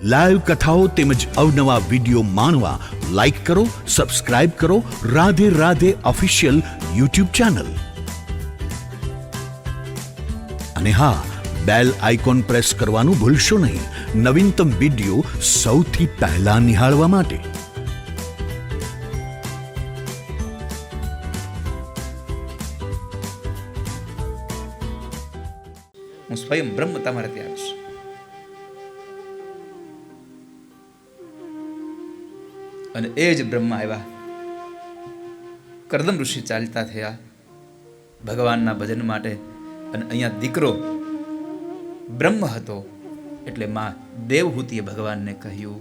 Live કથાઓ તેમજ અવનવા વિડીયો માણવા લાઈક કરો, સબસ્ક્રાઇબ કરો Radhe Radhe official YouTube channel. અને હા, બેલ આઇકોન પ્રેસ કરવાનું ભૂલશો નહીં, નવીનતમ વિડીયો સૌથી પહેલા નિહાળવા માટે. હું સ્વયં બ્રહ્મ તમારે ત્યાં આવીશ. અને એ જ બ્રહ્મા આવ્યા. કરદમ ઋષિ ચાલતા થયા ભગવાનના ભજન માટે. અને અહીંયા દીકરો બ્રહ્મ હતો એટલે માં દેવહૂતિએ ભગવાનને કહ્યું,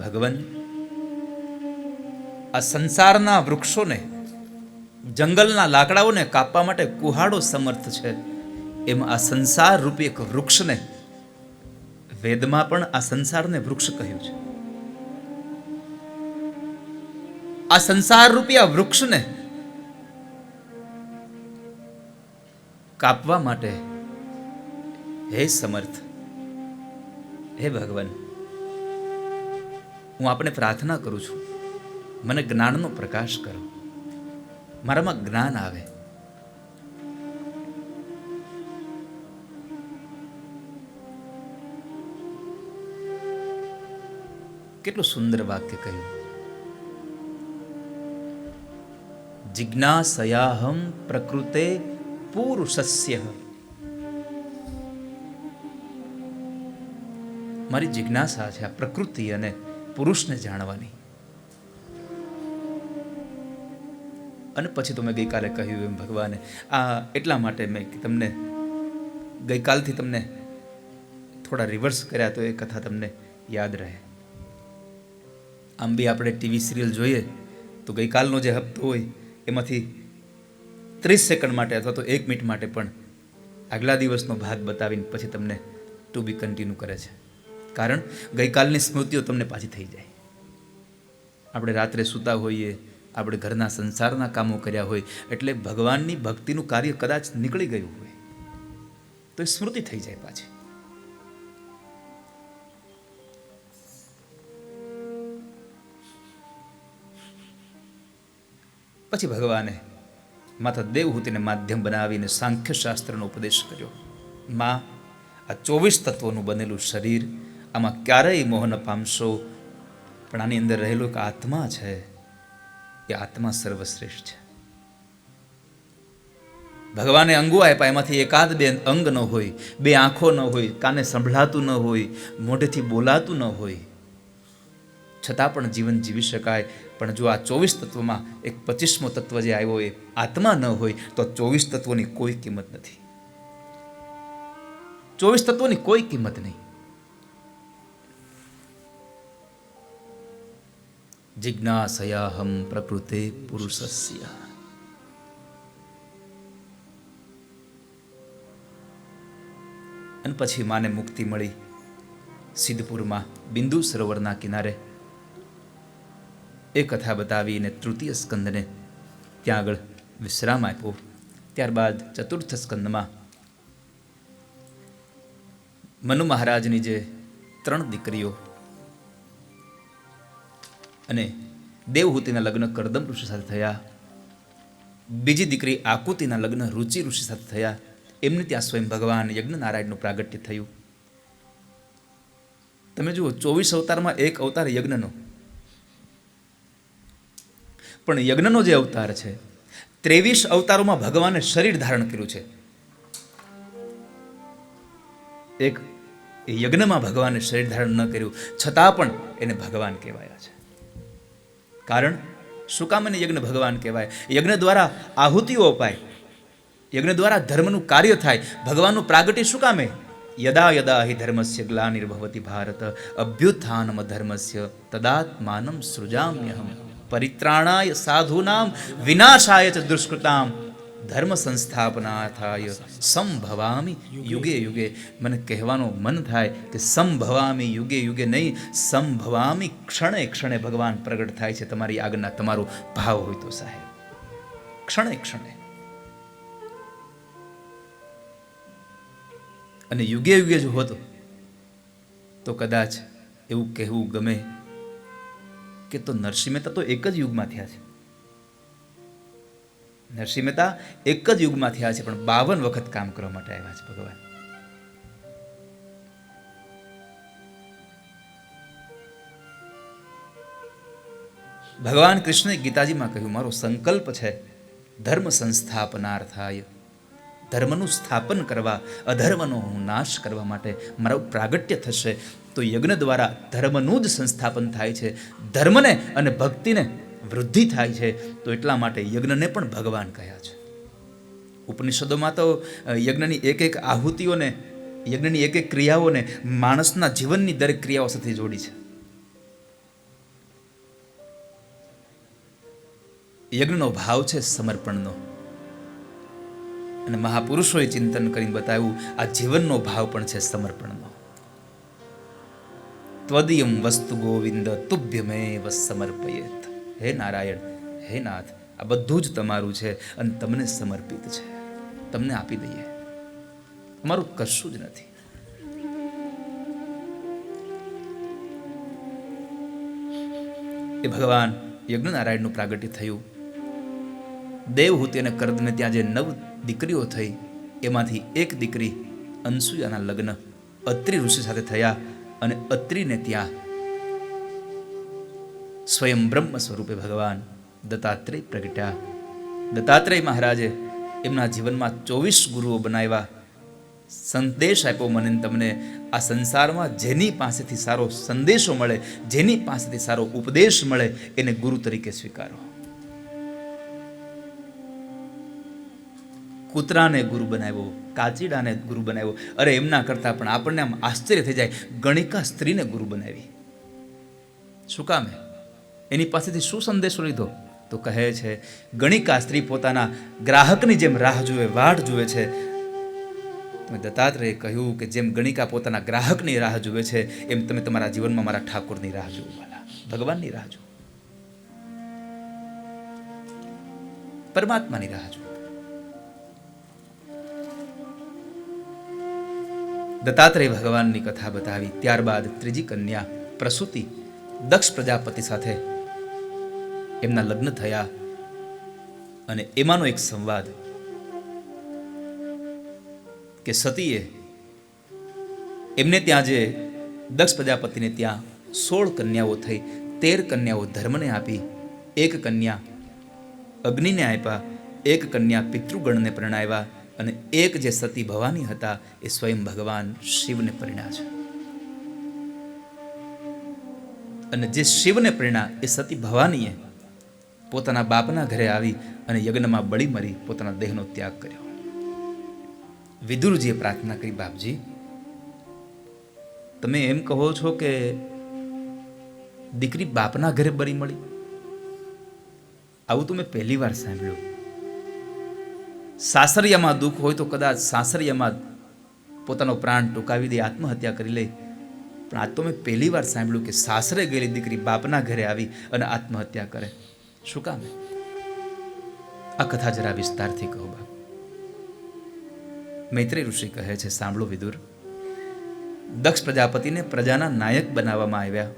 ભગવાન, આ સંસારના વૃક્ષોને, જંગલના લાકડાઓને કાપવા માટે કુહાડો સમર્થ છે, એમ આ સંસાર રૂપી એક વૃક્ષને, વેદમાં પણ આ સંસારને વૃક્ષ કહ્યું છે, આ સંસાર રૂપી આ વૃક્ષને કાપવા માટે હે સમર્થ, હે ભગવાન, હું આપને પ્રાર્થના કરું છું, મને જ્ઞાનનો પ્રકાશ કરો, મારામાં જ્ઞાન આવે. કેટલું સુંદર વાક્ય કહ્યું. જિજ્ઞાસયાહમ પ્રકૃતે પુરુષસ્ય. મારી જિજ્ઞાસા છે આ પ્રકૃતિ અને પુરુષને જાણવાની. અને પછી તો મેં ગઈકાલે કહ્યું એમ ભગવાને આ એટલા માટે મેં તમને ગઈકાલથી તમને થોડા રિવર્સ કર્યા તો એ કથા તમને યાદ રહે. આમ બી આપણે ટીવી સિરિયલ જોઈએ તો ગઈકાલનો જે હપ્તો હોય એમાંથી 30 સેકન્ડ માટે અથવા તો 1 મિનિટ માટે પણ આગલા દિવસનો ભાગ બતાવીને પછી તમને ટુ બી કન્ટિન્યુ કરે છે. કારણ ગઈકાલની સ્મૃતિઓ તમને પાછી થઈ જાય. આપણે રાત્રે સૂતા હોઈએ, આપણે ઘરના સંસારના કામો કર્યા હોય એટલે ભગવાનની ભક્તિનું કાર્ય કદાચ નીકળી ગયું હોય તો એ સ્મૃતિ થઈ જાય પાછી. પછી ભગવાને માતા દેવહૂતિને માધ્યમ બનાવીને સાંખ્ય શાસ્ત્રનો ઉપદેશ કર્યો. માં, આ 24 તત્વોનું બનેલું શરીર, આમાં ક્યારેય મોહ ન પામશો, પણ આની અંદર રહેલો એક આત્મા છે, એ આત્મા સર્વશ્રેષ્ઠ છે. ભગવાને અંગો આપ્યા, એમાંથી એકાદ બે અંગ ન હોય, બે આંખો ન હોય, કાને સંભળાતું ન હોય, મોઢેથી બોલાતું ન હોય, છતાં પણ જીવન જીવી શકાય. પણ જો આ 24 તત્વમાં એક 25મો તત્વ જે આવ્યો એ આત્મા ન હોય તો 24 તત્વોની કોઈ કિંમત નથી. 24 તત્વોની કોઈ કિંમત નહીં. જિજ્ઞાસયાહમ પ્રકૃતે પુરુષસ્ય. અને પછી માને મુક્તિ મળી સિદ્ધપુરમાં બિંદુ સરોવરના કિનારે. એ કથા બતાવીને તૃતીય સ્કંદને ત્યાં આગળ વિશ્રામ આપ્યો. ત્યારબાદ ચતુર્થ સ્કંદમાં મનુ મહારાજની જે 3 દીકરીઓ અને દેવહૂતિના લગ્ન કરદમ ઋષિ સાથે થયા, બીજી દીકરી આકુતિના લગ્ન રુચિ ઋષિ સાથે થયા, એમને ત્યાં સ્વયં ભગવાન યજ્ઞ નારાયણનું પ્રાગટ્ય થયું. તમે જુઓ, 24 અવતારમાં એક અવતાર યજ્ઞનો, પણ યજ્ઞનો જે અવતાર છે 23 અવતારોમાં ભગવાને શરીર ધારણ કર્યું છે. એક યજ્ઞમાં ભગવાને શરીર ધારણ ન કર્યું છતાં પણ એને ભગવાન કહેવાયા છે. કારણ શું કામ એને યજ્ઞ ભગવાન કહેવાય? યજ્ઞ દ્વારા આહુતિઓ અપાય, યજ્ઞ દ્વારા ધર્મનું કાર્ય થાય, ભગવાનનું પ્રાગટ્ય શું કામે? યદા યદા હિ ધર્મસ્ય ગ્લાનિર્ભવતિ ભારત અભ્યુત્થાનમ ધર્મસ્ય તદાત્માનમ સૃજામ્યહમ પરિત્રાણાય સાધૂનામ વિનાશાય ચ દુષ્કૃતામ ધર્મ સંસ્થાપનાથાય સંભવામી યુગે યુગે. મને કહેવાનું મન થાય કે સંભવામી યુગે યુગે નહીં, સંભવામી ક્ષણે ક્ષણે ભગવાન પ્રગટ થાય છે. તમારી આજ્ઞા, તમારો ભાવ હોય તો સાહેબ, ક્ષણે ક્ષણે. અને યુગે યુગે જો હોતો તો કદાચ એવું કહેવું ગમે કે તો નરસિંહ મહેતા તો એક જ યુગમાં થયા છે. નરસિંહ મહેતા એક જ યુગમાં થયા છે, પણ 52 વખત કામ કરવા માટે આવ્યા છે ભગવાન. ભગવાન કૃષ્ણએ ગીતાજીમાં કહ્યું, મારો સંકલ્પ છે ધર્મ સંસ્થાપનાર્થાય, ધર્મનું સ્થાપન કરવા, અધર્મનો હું નાશ કરવા માટે મારું પ્રાગટ્ય થશે. તો યજ્ઞ દ્વારા ધર્મનું જ સંસ્થાપન થાય છે, ધર્મને અને ભક્તિને વૃદ્ધિ થાય છે. તો એટલા માટે યજ્ઞને પણ ભગવાન કહ્યા છે. ઉપનિષદોમાં તો યજ્ઞની એક એક આહુતિઓને, યજ્ઞની એક એક ક્રિયાઓને માણસના જીવનની દરેક ક્રિયાઓ સાથે જોડી છે. યજ્ઞનો ભાવ છે સમર્પણનો, અને મહાપુરુષોએ ચિંતન કરીને બતાવ્યું આ જીવનનો ભાવ પણ છે સમર્પણનો. ત્વદીયમ વસ્તુ ગોવિંદ તુભ્યમેવ સમર્પયેત. હે નારાયણ, હે નાથ, આ બધું જ તમારું છે અને તમને સમર્પિત છે, તમને આપી દઈએ, અમારું કશું જ નથી. એ ભગવાન યજ્ઞનારાયણનું પ્રાગટ્ય થયું. દેવહૂતિ અને કર્દને ત્યાં જે 9 દીકરીઓ થઈ, એમાંથી એક દીકરી અનસૂયાના લગ્ન અત્રિ ઋષિ સાથે થયા, અને અત્રિને ત્યાં સ્વયં બ્રહ્મ સ્વરૂપે ભગવાન દત્તાત્રેય પ્રગટ્યા. દત્તાત્રેય મહારાજે એમના જીવનમાં 24 ગુરુઓ બનાવ્યા. સંદેશ આપ્યો મને તમને, આ સંસારમાં જેની પાસેથી સારો સંદેશો મળે, જેની પાસેથી સારો ઉપદેશ મળે, એને ગુરુ તરીકે સ્વીકારો. કૂતરાને ગુરુ બનાવ્યો, કાચીડાને ગુરુ બનાવ્યો. અરે એમના કરતા પણ આપણને આમ આશ્ચર્ય થઈ જાય, ગણિકા સ્ત્રીને ગુરુ બનાવી. શું કામે? એની પાસેથી શું સંદેશો લીધો? તો કહે છે ગણિકા સ્ત્રી પોતાના ગ્રાહકની જેમ રાહ જુએ, વાટ જુએ છે. દત્તાત્રેયે કહ્યું કે જેમ ગણિકા પોતાના ગ્રાહકની રાહ જુએ છે, એમ તમે તમારા જીવનમાં મારા ઠાકોરની રાહ જુઓ, ભગવાનની રાહ જુઓ, પરમાત્માની રાહ જુઓ. દત્તાત્રેય ભગવાનની કથા બતાવી. ત્યારબાદ ત્રીજી કન્યા પ્રસૂતિ દક્ષ પ્રજાપતિ સાથે એમના લગ્ન થયા, અને એમાંનો એક સંવાદ કે સતીએ એમને ત્યાં જે દક્ષ પ્રજાપતિને ત્યાં 16 કન્યાઓ થઈ, 13 કન્યાઓ ધર્મને આપી, 1 કન્યા અગ્નિને આપ્યા, 1 કન્યા પિતૃગણને પરણાવ્યા, અને 1 જે સતી ભવાની હતા એ સ્વયં ભગવાન શિવને પરણ્યા છે. અને જે શિવને પરણ્યા એ સતી ભવાનીએ પોતાના બાપના ઘરે આવી અને યજ્ઞમાં બળી મરી પોતાના દેહનો ત્યાગ કર્યો. વિદુરજીએ પ્રાર્થના કરી, બાપજી તમે એમ કહો છો કે દીકરી બાપના ઘરે બળી મળી? આવું તો મેં પહેલી વાર સાંભળ્યું. સાસરિયામાં દુઃખ હોય તો કદાચ સાસરિયામાં પોતાનો પ્રાણ ટૂંકાવી દે, આત્મહત્યા કરી લે, પણ આજ તો મેં પહેલી વાર સાંભળ્યું કે સાસરે ગયેલી દીકરી બાપના ઘરે આવી અને આત્મહત્યા કરે. શું કામ? આ કથા જરા વિસ્તારથી કહો બાપ. મૈત્રેય ઋષિ કહે છે, સાંભળો વિદુર. દક્ષ પ્રજાપતિને પ્રજાના નાયક બનાવવામાં આવ્યા,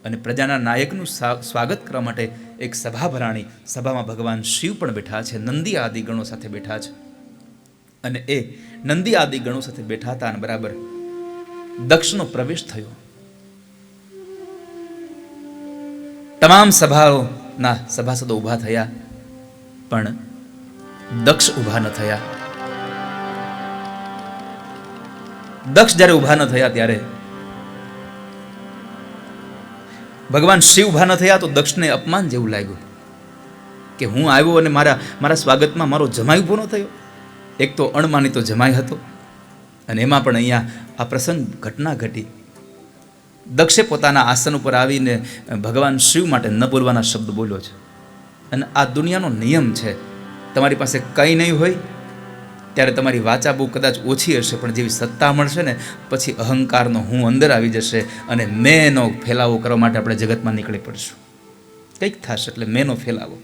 અને પ્રજાના નાયકનું સ્વાગત કરવા માટે એક સભા ભરાણી. સભામાં ભગવાન શિવ પણ બેઠા છે, નંદી આદિ ગણો સાથે બેઠા છે. અને એ નંદી આદિ ગણો સાથે બેઠા હતા, અને બરાબર દક્ષનો પ્રવેશ થયો. તમામ સભાઓના સભાસદો ઊભા થયા, પણ દક્ષ ઊભા ન થયા. દક્ષ જ્યારે ઊભા ન થયા ત્યારે ભગવાન શિવ ઊભા ન થયા, તો દક્ષને અપમાન જેવું લાગ્યું કે હું આવ્યો અને મારા સ્વાગતમાં મારો જમાઈ ઊભો ન થયો. એક તો અણમાનીતો જમાઈ હતો, અને એમાં પણ અહીંયા આ પ્રસંગ ઘટના ઘટી. દક્ષે પોતાના આસન ઉપર આવીને ભગવાન શિવ માટે ન બોલવાના શબ્દ બોલ્યો છે. અને આ દુનિયાનો નિયમ છે, તમારી પાસે કંઈ નહીં હોય ત્યારે તમારી વાચા બહુ કદાચ ઓછી હશે, પણ જેવી સત્તા મળશે ને પછી અહંકારનો હું અંદર આવી જશે, અને મેંનો ફેલાવો કરવા માટે આપણે જગતમાં નીકળી પડશું. કંઈક થશે એટલે મેંનો ફેલાવો.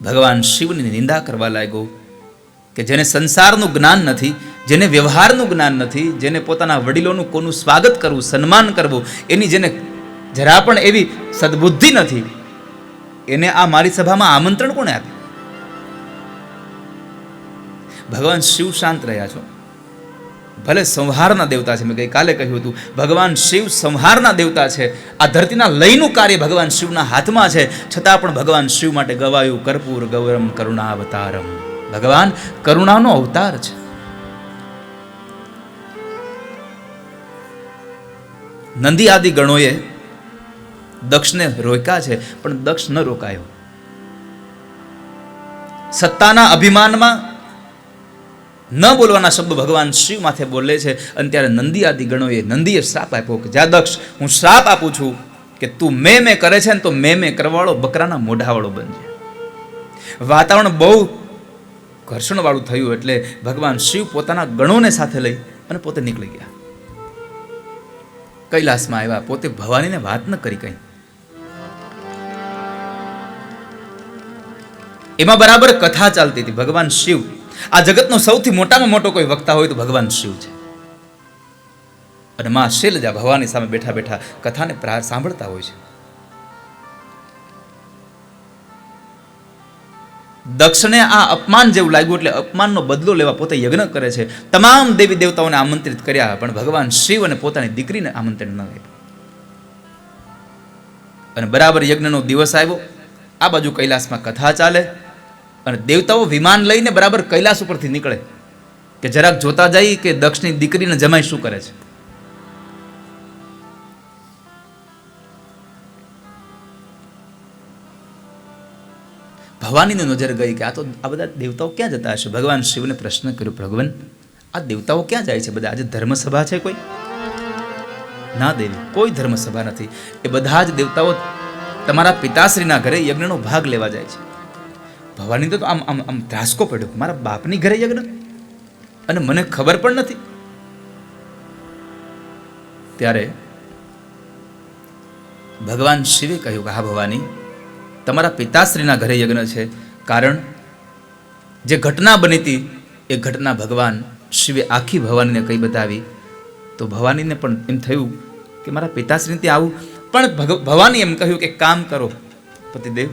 ભગવાન શિવની નિંદા કરવા લાગ્યો કે જેને સંસારનું જ્ઞાન નથી, જેને વ્યવહારનું જ્ઞાન નથી, જેને પોતાના વડીલોનું કોનું સ્વાગત કરવું, સન્માન કરવું એની જેને જરા પણ એવી સદબુદ્ધિ નથી, એને આ મારી સભામાં આમંત્રણ કોણે આપ્યું? ભગવાન શિવ શાંત રહ્યા છો. ભલે સંહારના દેવતા છે, મેં ગઈકાલે કહ્યું હતું, ભગવાન શિવ સંહારના દેવતા છે. આ ધરતીના લયનું કાર્ય ભગવાન શિવના હાથમાં છે, છતાં પણ ભગવાન શિવ માટે ગવાયું કર્પૂર ગૌરમ કરુણાવતારમ. ભગવાન કરુણાનો અવતાર છે. નંદી આદિ ગણોએ દક્ષને રોક્યા છે, પણ દક્ષ ન રોકાયો. સત્તાના અભિમાનમાં ન બોલવાના શબ્દો ભગવાન શિવ માથે બોલે છે. અને ત્યારે નંદી આદિ ગણોએ નંદીએ શ્રાપ આપ્યો કે જા દક્ષ, હું શ્રાપ આપું છું કે તું મેં કરે છે ને તો મેં કરવાળો બકરાના મોઢાવાળો બનજે. વાતાવરણ બહુ ઘર્ષણવાળું થયું એટલે ભગવાન શિવ પોતાના ગણોને સાથે લઈ અને પોતે નીકળી ગયા. કૈલાસમાં આવ્યા, પોતે ભવાનીને વાત ન કરી કઈ. એમાં બરાબર કથા ચાલતી હતી. ભગવાન શિવ, આ જગતનો સૌથી મોટામાં મોટો કોઈ વક્તા હોય તો ભગવાન શિવ છે. અને માં શૈલજા ભવાની સામે બેઠા બેઠા કથાને સાંભળતા હોય છે. દક્ષને આ અપમાન જેવું લાગ્યું એટલે અપમાનનો બદલો લેવા પોતે યજ્ઞ કરે છે. તમામ દેવી દેવતાઓને આમંત્રિત કર્યા, પણ ભગવાન શિવ અને પોતાની દીકરીને આમંત્રણ ન આપ્યું. અને બરાબર યજ્ઞનો દિવસ આવ્યો. આ બાજુ કૈલાસમાં કથા ચાલે અને દેવતાઓ વિમાન લઈને બરાબર કૈલાસ ઉપરથી નીકળે કે જરાક જોતા જાય કે દક્ષની દીકરીને જમાઈ શું કરે છે. ભવાનીની નજર ગઈ કે આ બધા દેવતાઓ ક્યાં જતા હશે. ભગવાન શિવને પ્રશ્ન કર્યો, ભગવાન આ દેવતાઓ ક્યાં જાય છે બધા? આજે ધર્મસભા છે કોઈ? ના દેવી, કોઈ ધર્મસભા નથી. એ બધા જ દેવતાઓ તમારા પિતાશ્રીના ઘરે યજ્ઞનો ભાગ લેવા જાય છે. ભવાની તો આમ આમ આમ ત્રાસકો પડ્યો, મારા બાપની ઘરે યજ્ઞ અને મને ખબર પણ નથી. ત્યારે ભગવાન શિવે કહ્યું કે હા ભવાની, તમારા પિતાશ્રીના ઘરે યજ્ઞ છે. કારણ જે ઘટના બની હતી એ ઘટના ભગવાન શિવે આખી ભવાનીને કઈ બતાવી. તો ભવાનીને પણ એમ થયું કે મારા પિતાશ્રી ત્યાં આવું. પણ ભવાની એમ કહ્યું કે કામ કરો પતિદેવ,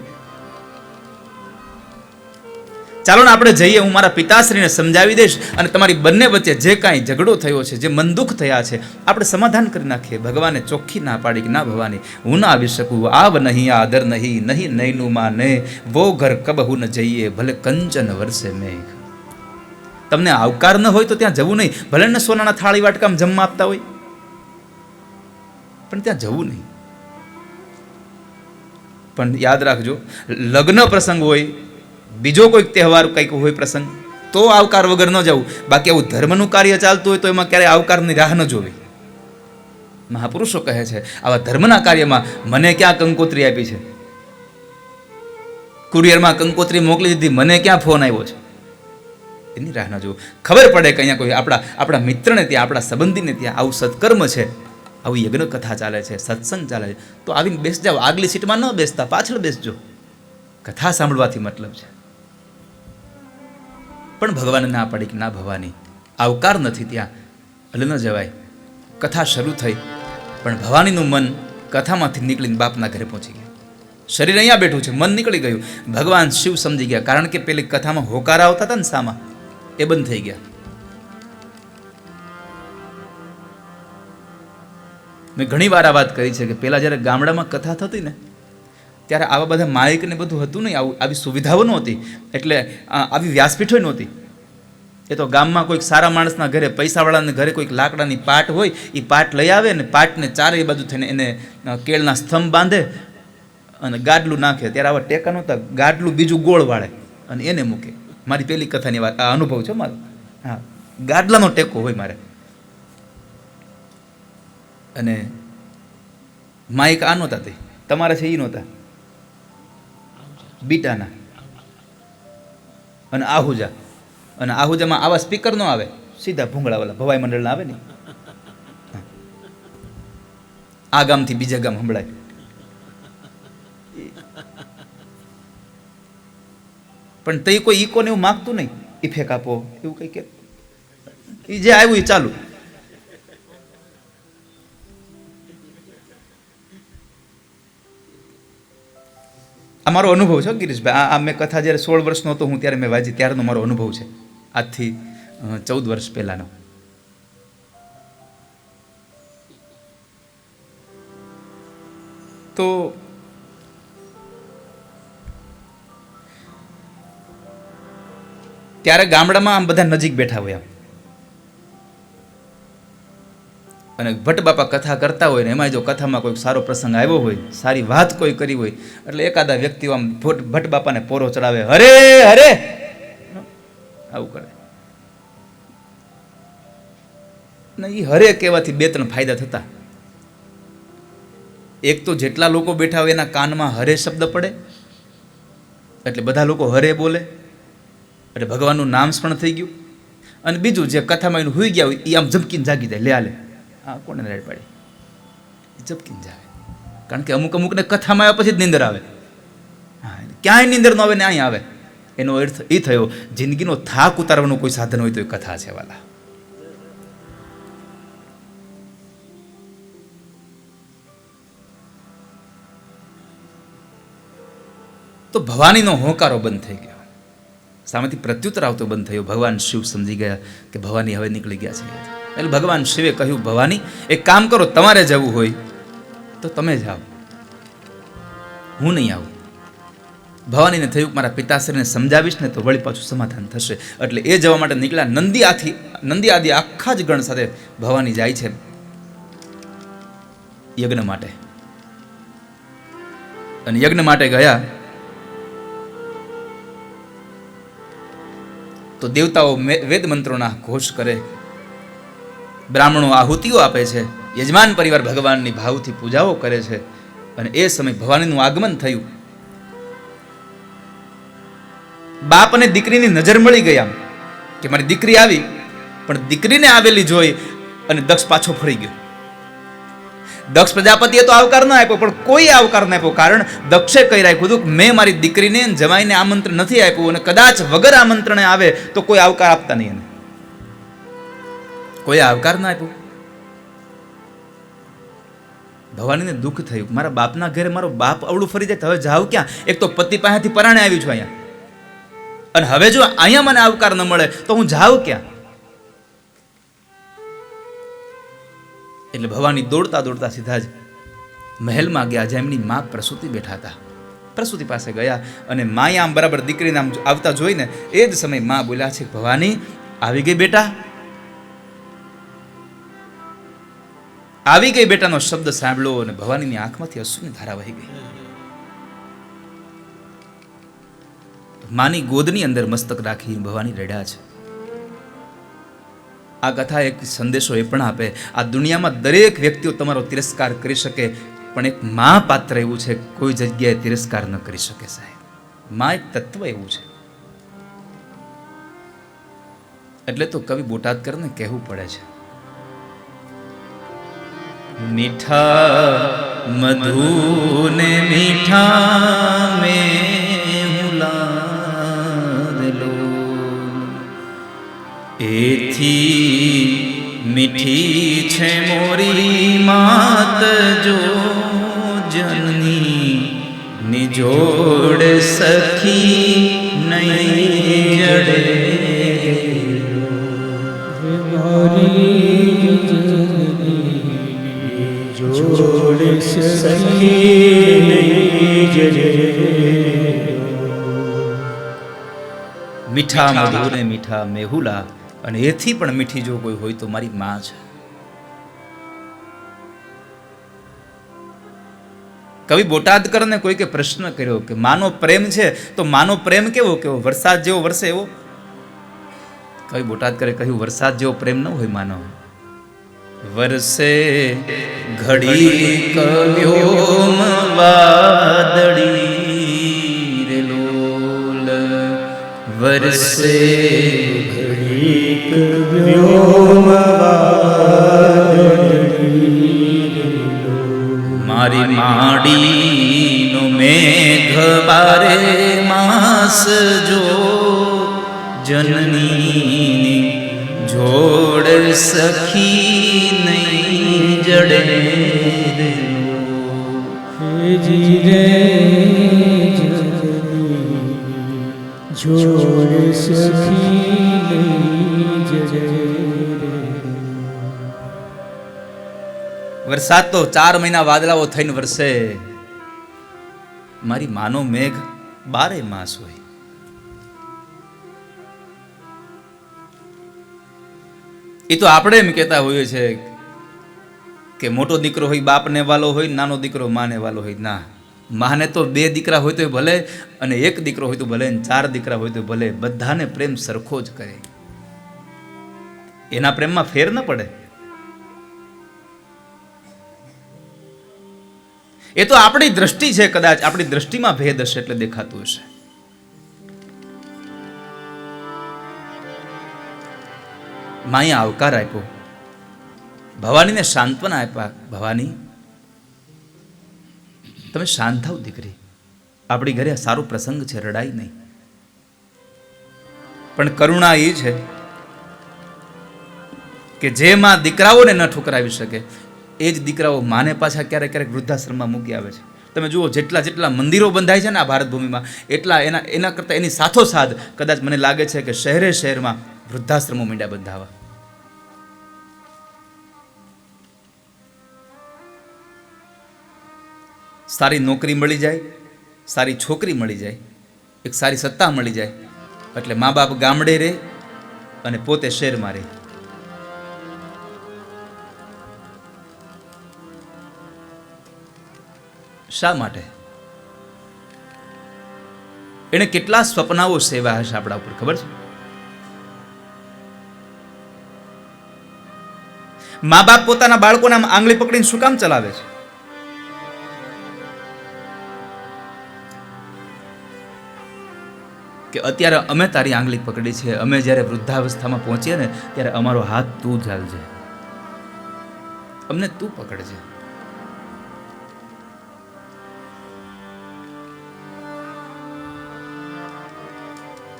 ચાલો ને આપણે જઈએ, હું મારા પિતાશ્રીને સમજાવી દઈશ અને તમારી બંને વચ્ચે જે કાંઈ ઝઘડો થયો છે, જે મન દુઃખ થયા છે, આપણે સમાધાન કરી નાખીએ. ભગવાને ચોખ્ખી ના પાડી કે ના ભવાની, હું ના આવી શકું. આવ નહીં આદર નહીં, નહીં નૈનું માં ને વો ઘર કબહુ ન જઈએ, ભલે કંચન વરસે મેઘ. તમને આવકાર ન હોય તો ત્યાં જવું નહીં. ભલે ને સોનાના થાળી વાટકામાં જમવા આપતા હોય, પણ ત્યાં જવું નહીં. પણ યાદ રાખજો, લગ્ન પ્રસંગ હોય, બીજો કોઈક તહેવાર કંઈક હોય પ્રસંગ, તો આવકાર વગર ન જવું. બાકી આવું ધર્મનું કાર્ય ચાલતું હોય તો એમાં ક્યારેય આવકારની રાહ ન જોવી. મહાપુરુષો કહે છે આવા ધર્મના કાર્યમાં મને ક્યાં કંકોત્રી આપી છે, કુરિયરમાં કંકોત્રી મોકલી દીધી, મને ક્યાં ફોન આવ્યો છે, એની રાહ ન જોવું. ખબર પડે કે અહીંયા કોઈ આપણા મિત્રને ત્યાં, આપણા સંબંધીને ત્યાં આવું સત્કર્મ છે, આવી યજ્ઞ કથા ચાલે છે, સત્સંગ ચાલે છે, તો આવીને બેસ જાઓ. આગલી સીટમાં ન બેસતા, પાછળ બેસજો. કથા સાંભળવાથી મતલબ છે. પણ ભગવાને ના પાડી કે ના ભવાની, આવકાર નથી ત્યાં, એટલે ન જવાય. કથા શરૂ થઈ, પણ ભવાનીનું મન કથામાંથી નીકળીને બાપના ઘરે પહોંચી ગયા. શરીર અહીંયા બેઠું છે, મન નીકળી ગયું. ભગવાન શિવ સમજી ગયા, કારણ કે પેલી કથામાં હોકારા આવતા હતા ને સામા, એ બંધ થઈ ગયા. મેં ઘણી વાર આ વાત કરી છે કે પહેલાં જ્યારે ગામડામાં કથા થતી ને, ત્યારે આવા બધા માઇક ને બધું હતું નહીં, આવી સુવિધાઓ નહોતી, એટલે આવી વ્યાસપીઠો નહોતી. એ તો ગામમાં કોઈક સારા માણસના ઘરે, પૈસાવાળાના ઘરે કોઈક લાકડાની પાટ હોય, એ પાટ લઈ આવે ને પાટને ચારેય બાજુ થઈને એને કેળના સ્તંભ બાંધે અને ગાડલું નાખે. ત્યારે આવા ટેકા નહોતા, ગાડલું બીજું ગોળ વાળે અને એને મૂકે. મારી પહેલી કથાની વાત, આ અનુભવ છે મારો. હા, ગાડલાનો ટેકો હોય મારે. અને માઇક આ નહોતા, તે તમારે છે એ નહોતા, બીટાના અને આહુજા. અને આહુજામાં આવા સ્પીકર ન આવે, સીધા ભૂંગળાવાળા ભવાઈ મંડળના આવે ને, આ ગામથી બીજા ગામ સંભળાય. પણ તે કોઈ ઈકોને એવું માગતું નહીં, ઇફેક્ટ આપો એવું કંઈ કે એ જે આવ્યું એ ચાલુ. આ મારો અનુભવ છે ગિરીશભાઈ. આ મેં કથા જ્યારે 16 વર્ષનો હતો હું ત્યારે મેં વાંચી, ત્યારનો મારો અનુભવ છે, આજથી 14 વર્ષ પહેલાનો. તો ત્યારે ગામડામાં આમ બધા નજીક બેઠા હોય આમ, અને ભટ્ટ બાપા કથા કરતા હોય ને એમાં જો કથામાં કોઈ સારો પ્રસંગ આવ્યો હોય, સારી વાત કોઈ કરી હોય, એટલે એકાદા વ્યક્તિઓ આમ ભટ્ટ બાપાને પોરો ચડાવે, હરે હરે આવું કરે. ને એ હરે કહેવાથી 2-3 ફાયદા થતા. એક તો જેટલા લોકો બેઠા હોય એના કાનમાં હરે શબ્દ પડે, એટલે બધા લોકો હરે બોલે, એટલે ભગવાનનું નામ સ્મરણ થઈ ગયું. અને બીજું જે કથામાં એનું હુઈ ગયા હોય એ આમ ઝબકીને જાગી જાય, લે આલે આ કોને રેડ પાડી, એ ઝબકીને જાગે. કારણ કે અમુકને કથામાં આવ્યા પછી જ નીંદર આવે. હા, ક્યાંય નીંદર ન આવે ને અહીં આવે. એનો અર્થ એ થયો જિંદગીનો થાક ઉતારવાનું કોઈ સાધન હોય તો એ કથા છે વાલા. તો ભવાનીનો હોંકારો બંધ થઈ ગયો, સામેથી પ્રત્યુત્તર આવતો બંધ થયો. ભગવાન શિવ સમજી ગયા કે ભવાની હવે નીકળી ગયા છે. એટલે ભગવાન શિવે કહ્યું, ભવાની એક કામ કરો, તમારે જવું હોય તો તમે જાઓ, હું નહીં આવું. ભવાનીને થયું કે મારા પિતાશ્રીને સમજાવીશ ને તો વળી પાછું સમાધાન થશે. એટલે એ જવા માટે નીકળ્યા. નંદી આદિ આખા જ ગણ સાથે ભવાની જાય છે યજ્ઞ માટે. અને યજ્ઞ માટે ગયા તો દેવતાઓ વેદ મંત્રોના ઘોષ કરે, બ્રાહ્મણો આહુતિઓ આપે છે, યજમાન પરિવાર ભગવાનની ભાવથી પૂજાઓ કરે છે. અને એ સમય ભવાનીનું આગમન થયું. બાપ અને દીકરીની નજર મળી ગયા કે મારી દીકરી આવી, પણ દીકરીને આવેલી જોઈ અને દક્ષ પાછો ફરી ગયો. દક્ષ પ્રજાપતિએ તો આવકાર ન આપ્યો, પણ કોઈ આવકાર ન આપ્યો. કારણ દક્ષે કહી રાખ્યું હતું કે મેં મારી દીકરીને જમાઈને આમંત્રણ નથી આપ્યું, અને કદાચ વગર આમંત્રણે આવે તો કોઈ આવકાર આપતા નહીં. એને કોઈ આવકાર ન આપ્યો. ભવાનીને દુઃખ થયું, મારા બાપના ઘરે મારો બાપ અવળું ફરી જાય તો હવે જાવ ક્યાં? એક તો પતિ પાસેથી પરાણે આવી છું અહીંયા, અને હવે જો અહીંયા મને આવકાર ન મળે તો હું જાઉં ક્યાં? એટલે ભવાની દોડતા દોડતા સીધા જ મહેલમાં ગયા, જ્યાં એમની મા પ્રસૂતિ બેઠા હતા. પ્રસૂતિ પાસે ગયા અને માએ આમ બરાબર દીકરીને આમ આવતા જોઈને એ જ સમયે મા બોલ્યા છે, ભવાની આવી ગઈ બેટા, આવી ગઈ બેટાનો શબ્દ સાંભળ્યો અને ભવાનીની આંખમાંથી અશ્રુની ધારા વહી ગઈ. માની ગોદની અંદર મસ્તક રાખી ભવાની રડ્યા છે. આ કથા એક સંદેશો એ પણ આપે, આ દુનિયામાં દરેક વ્યક્તિઓ તમારો તિરસ્કાર કરી શકે, પણ એક મા પાત્ર એવું છે કોઈ જગ્યાએ તિરસ્કાર ન કરી શકે. સાહેબ, મા એક તત્વ એવું છે. એટલે તો કવિ બોટાદકરને કહેવું પડે છે, મીઠા મધુને મીઠા મેં એથી મીઠી છે મોરી માત જો જનની નિજોડ સખી નહીં જડે. મીઠા મધુને મીઠા મેહુલા, અને એથી પણ મીઠી જો કોઈ હોય તો મારી માં છે. કવિ બોટાદકરને કોઈકે પ્રશ્ન કર્યો કે માનો પ્રેમ છે તો માનો પ્રેમ કેવો કેવો, વરસાદ જેવો વરસે એવો? કવિ બોટાદકરે કહ્યું, વરસાદ જેવો પ્રેમ ન હોય માનો. વરસે ઘડી કવ્યોમ વાદળી રે લોલ, વરસે મારી માડીનો મેઘ બારે માસ જો જનની જોડ સખી નહીં જડે જીરે જોર સખી વરસાદ તો 4 મહિના વાદળાઓ થઈને વરસે, મારી માનો મેઘ 12 માસ હોય. એ તો આપણે એમ કહેતા હોઈએ છે કે મોટો દીકરો હોય બાપને વાલો હોય, નાનો દીકરો માને વાલો હોય. ના, માને તો 2 દીકરા હોય તો ભલે, અને 1 દીકરો હોય તો ભલે, 4 દીકરા હોય તો ભલે, બધાને પ્રેમ સરખો જ કરે. એના પ્રેમમાં ફેર ન પડે. એ તો આપણી દ્રષ્ટિ છે, કદાચ આપણી દ્રષ્ટિમાં ભેદ હશે એટલે દેખાતું હશે. માએ આવકાર આપ્યો, ભવાનીને સાંત્વના આપ્યા. ભવાની, તમે શાંત થાવ દીકરી, આપણી ઘરે સારો પ્રસંગ છે, રડાઈ નહીં. પણ કરુણા એ છે કે જે માં દીકરાઓને ન ઠુકરાવી શકે, એ જ દીકરાઓ માને પાછા ક્યારેક ક્યારેક વૃદ્ધાશ્રમમાં મૂકી આવે છે. તમે જુઓ, જેટલા મંદિરો બંધાય છે ને આ ભારત ભૂમિમાં, એટલા એના કરતાં એની સાથોસાથ કદાચ મને લાગે છે કે શહેરમાં વૃદ્ધાશ્રમો મીંડા બંધાવા. સારી નોકરી મળી જાય, સારી છોકરી મળી જાય, એક સારી સત્તા મળી જાય, એટલે મા બાપ ગામડે રહે અને પોતે શહેરમાં રહે. શા માટે? એને કેટલા સ્વપ્નાઓ સેવા હશે આપણા ઉપર, ખબર છે? મા બાપ પોતાના બાળકોના આંગળી પકડીને શું કામ ચલાવે છે? કે અત્યારે અમે તારી આંગળી પકડી છે, અમે જ્યારે વૃદ્ધાવસ્થામાં પહોંચીએ ને ત્યારે અમારો હાથ તું ઝાલજે, અમને તું પકડજે.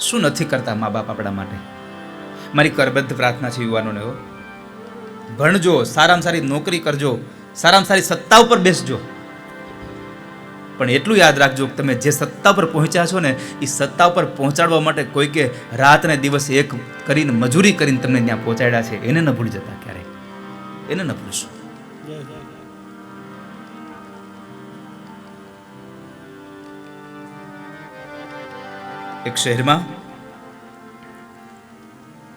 શું નથી કરતા મા બાપ આપણા માટે? મારી કરબદ્ધ પ્રાર્થના છે યુવાનોને, હો, ભણજો, સારામાં સારી નોકરી કરજો, સારામાં સારી સત્તા ઉપર બેસજો. પણ એટલું યાદ રાખજો કે તમે જે સત્તા પર પહોંચ્યા છો ને, એ સત્તા ઉપર પહોંચાડવા માટે કોઈકે રાત ને દિવસ એક કરીને મજૂરી કરીને તમને ત્યાં પહોંચાડ્યા છે, એને ન ભૂલી જતા ક્યારેય, એને ન ભૂલશો. એક શહેરમાં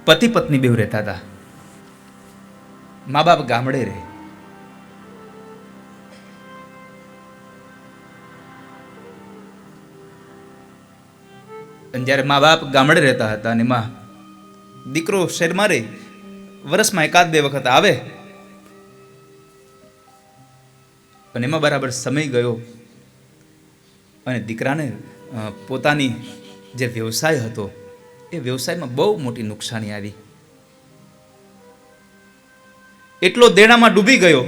પતિ પત્ની બેવ રહેતા હતા. મા બાપ ગામડે રહે. અને જ્યારે મા બાપ ગામડે રહેતા હતા અને એમાં દીકરો શહેરમાં રહે, વર્ષમાં 1-2 વખત આવે, અને એમાં બરાબર સમય ગયો અને દીકરાને પોતાની જે વ્યવસાય હતો એ વ્યવસાયમાં બહુ મોટી નુકસાની આવી. એટલો દેણામાં ડૂબી ગયો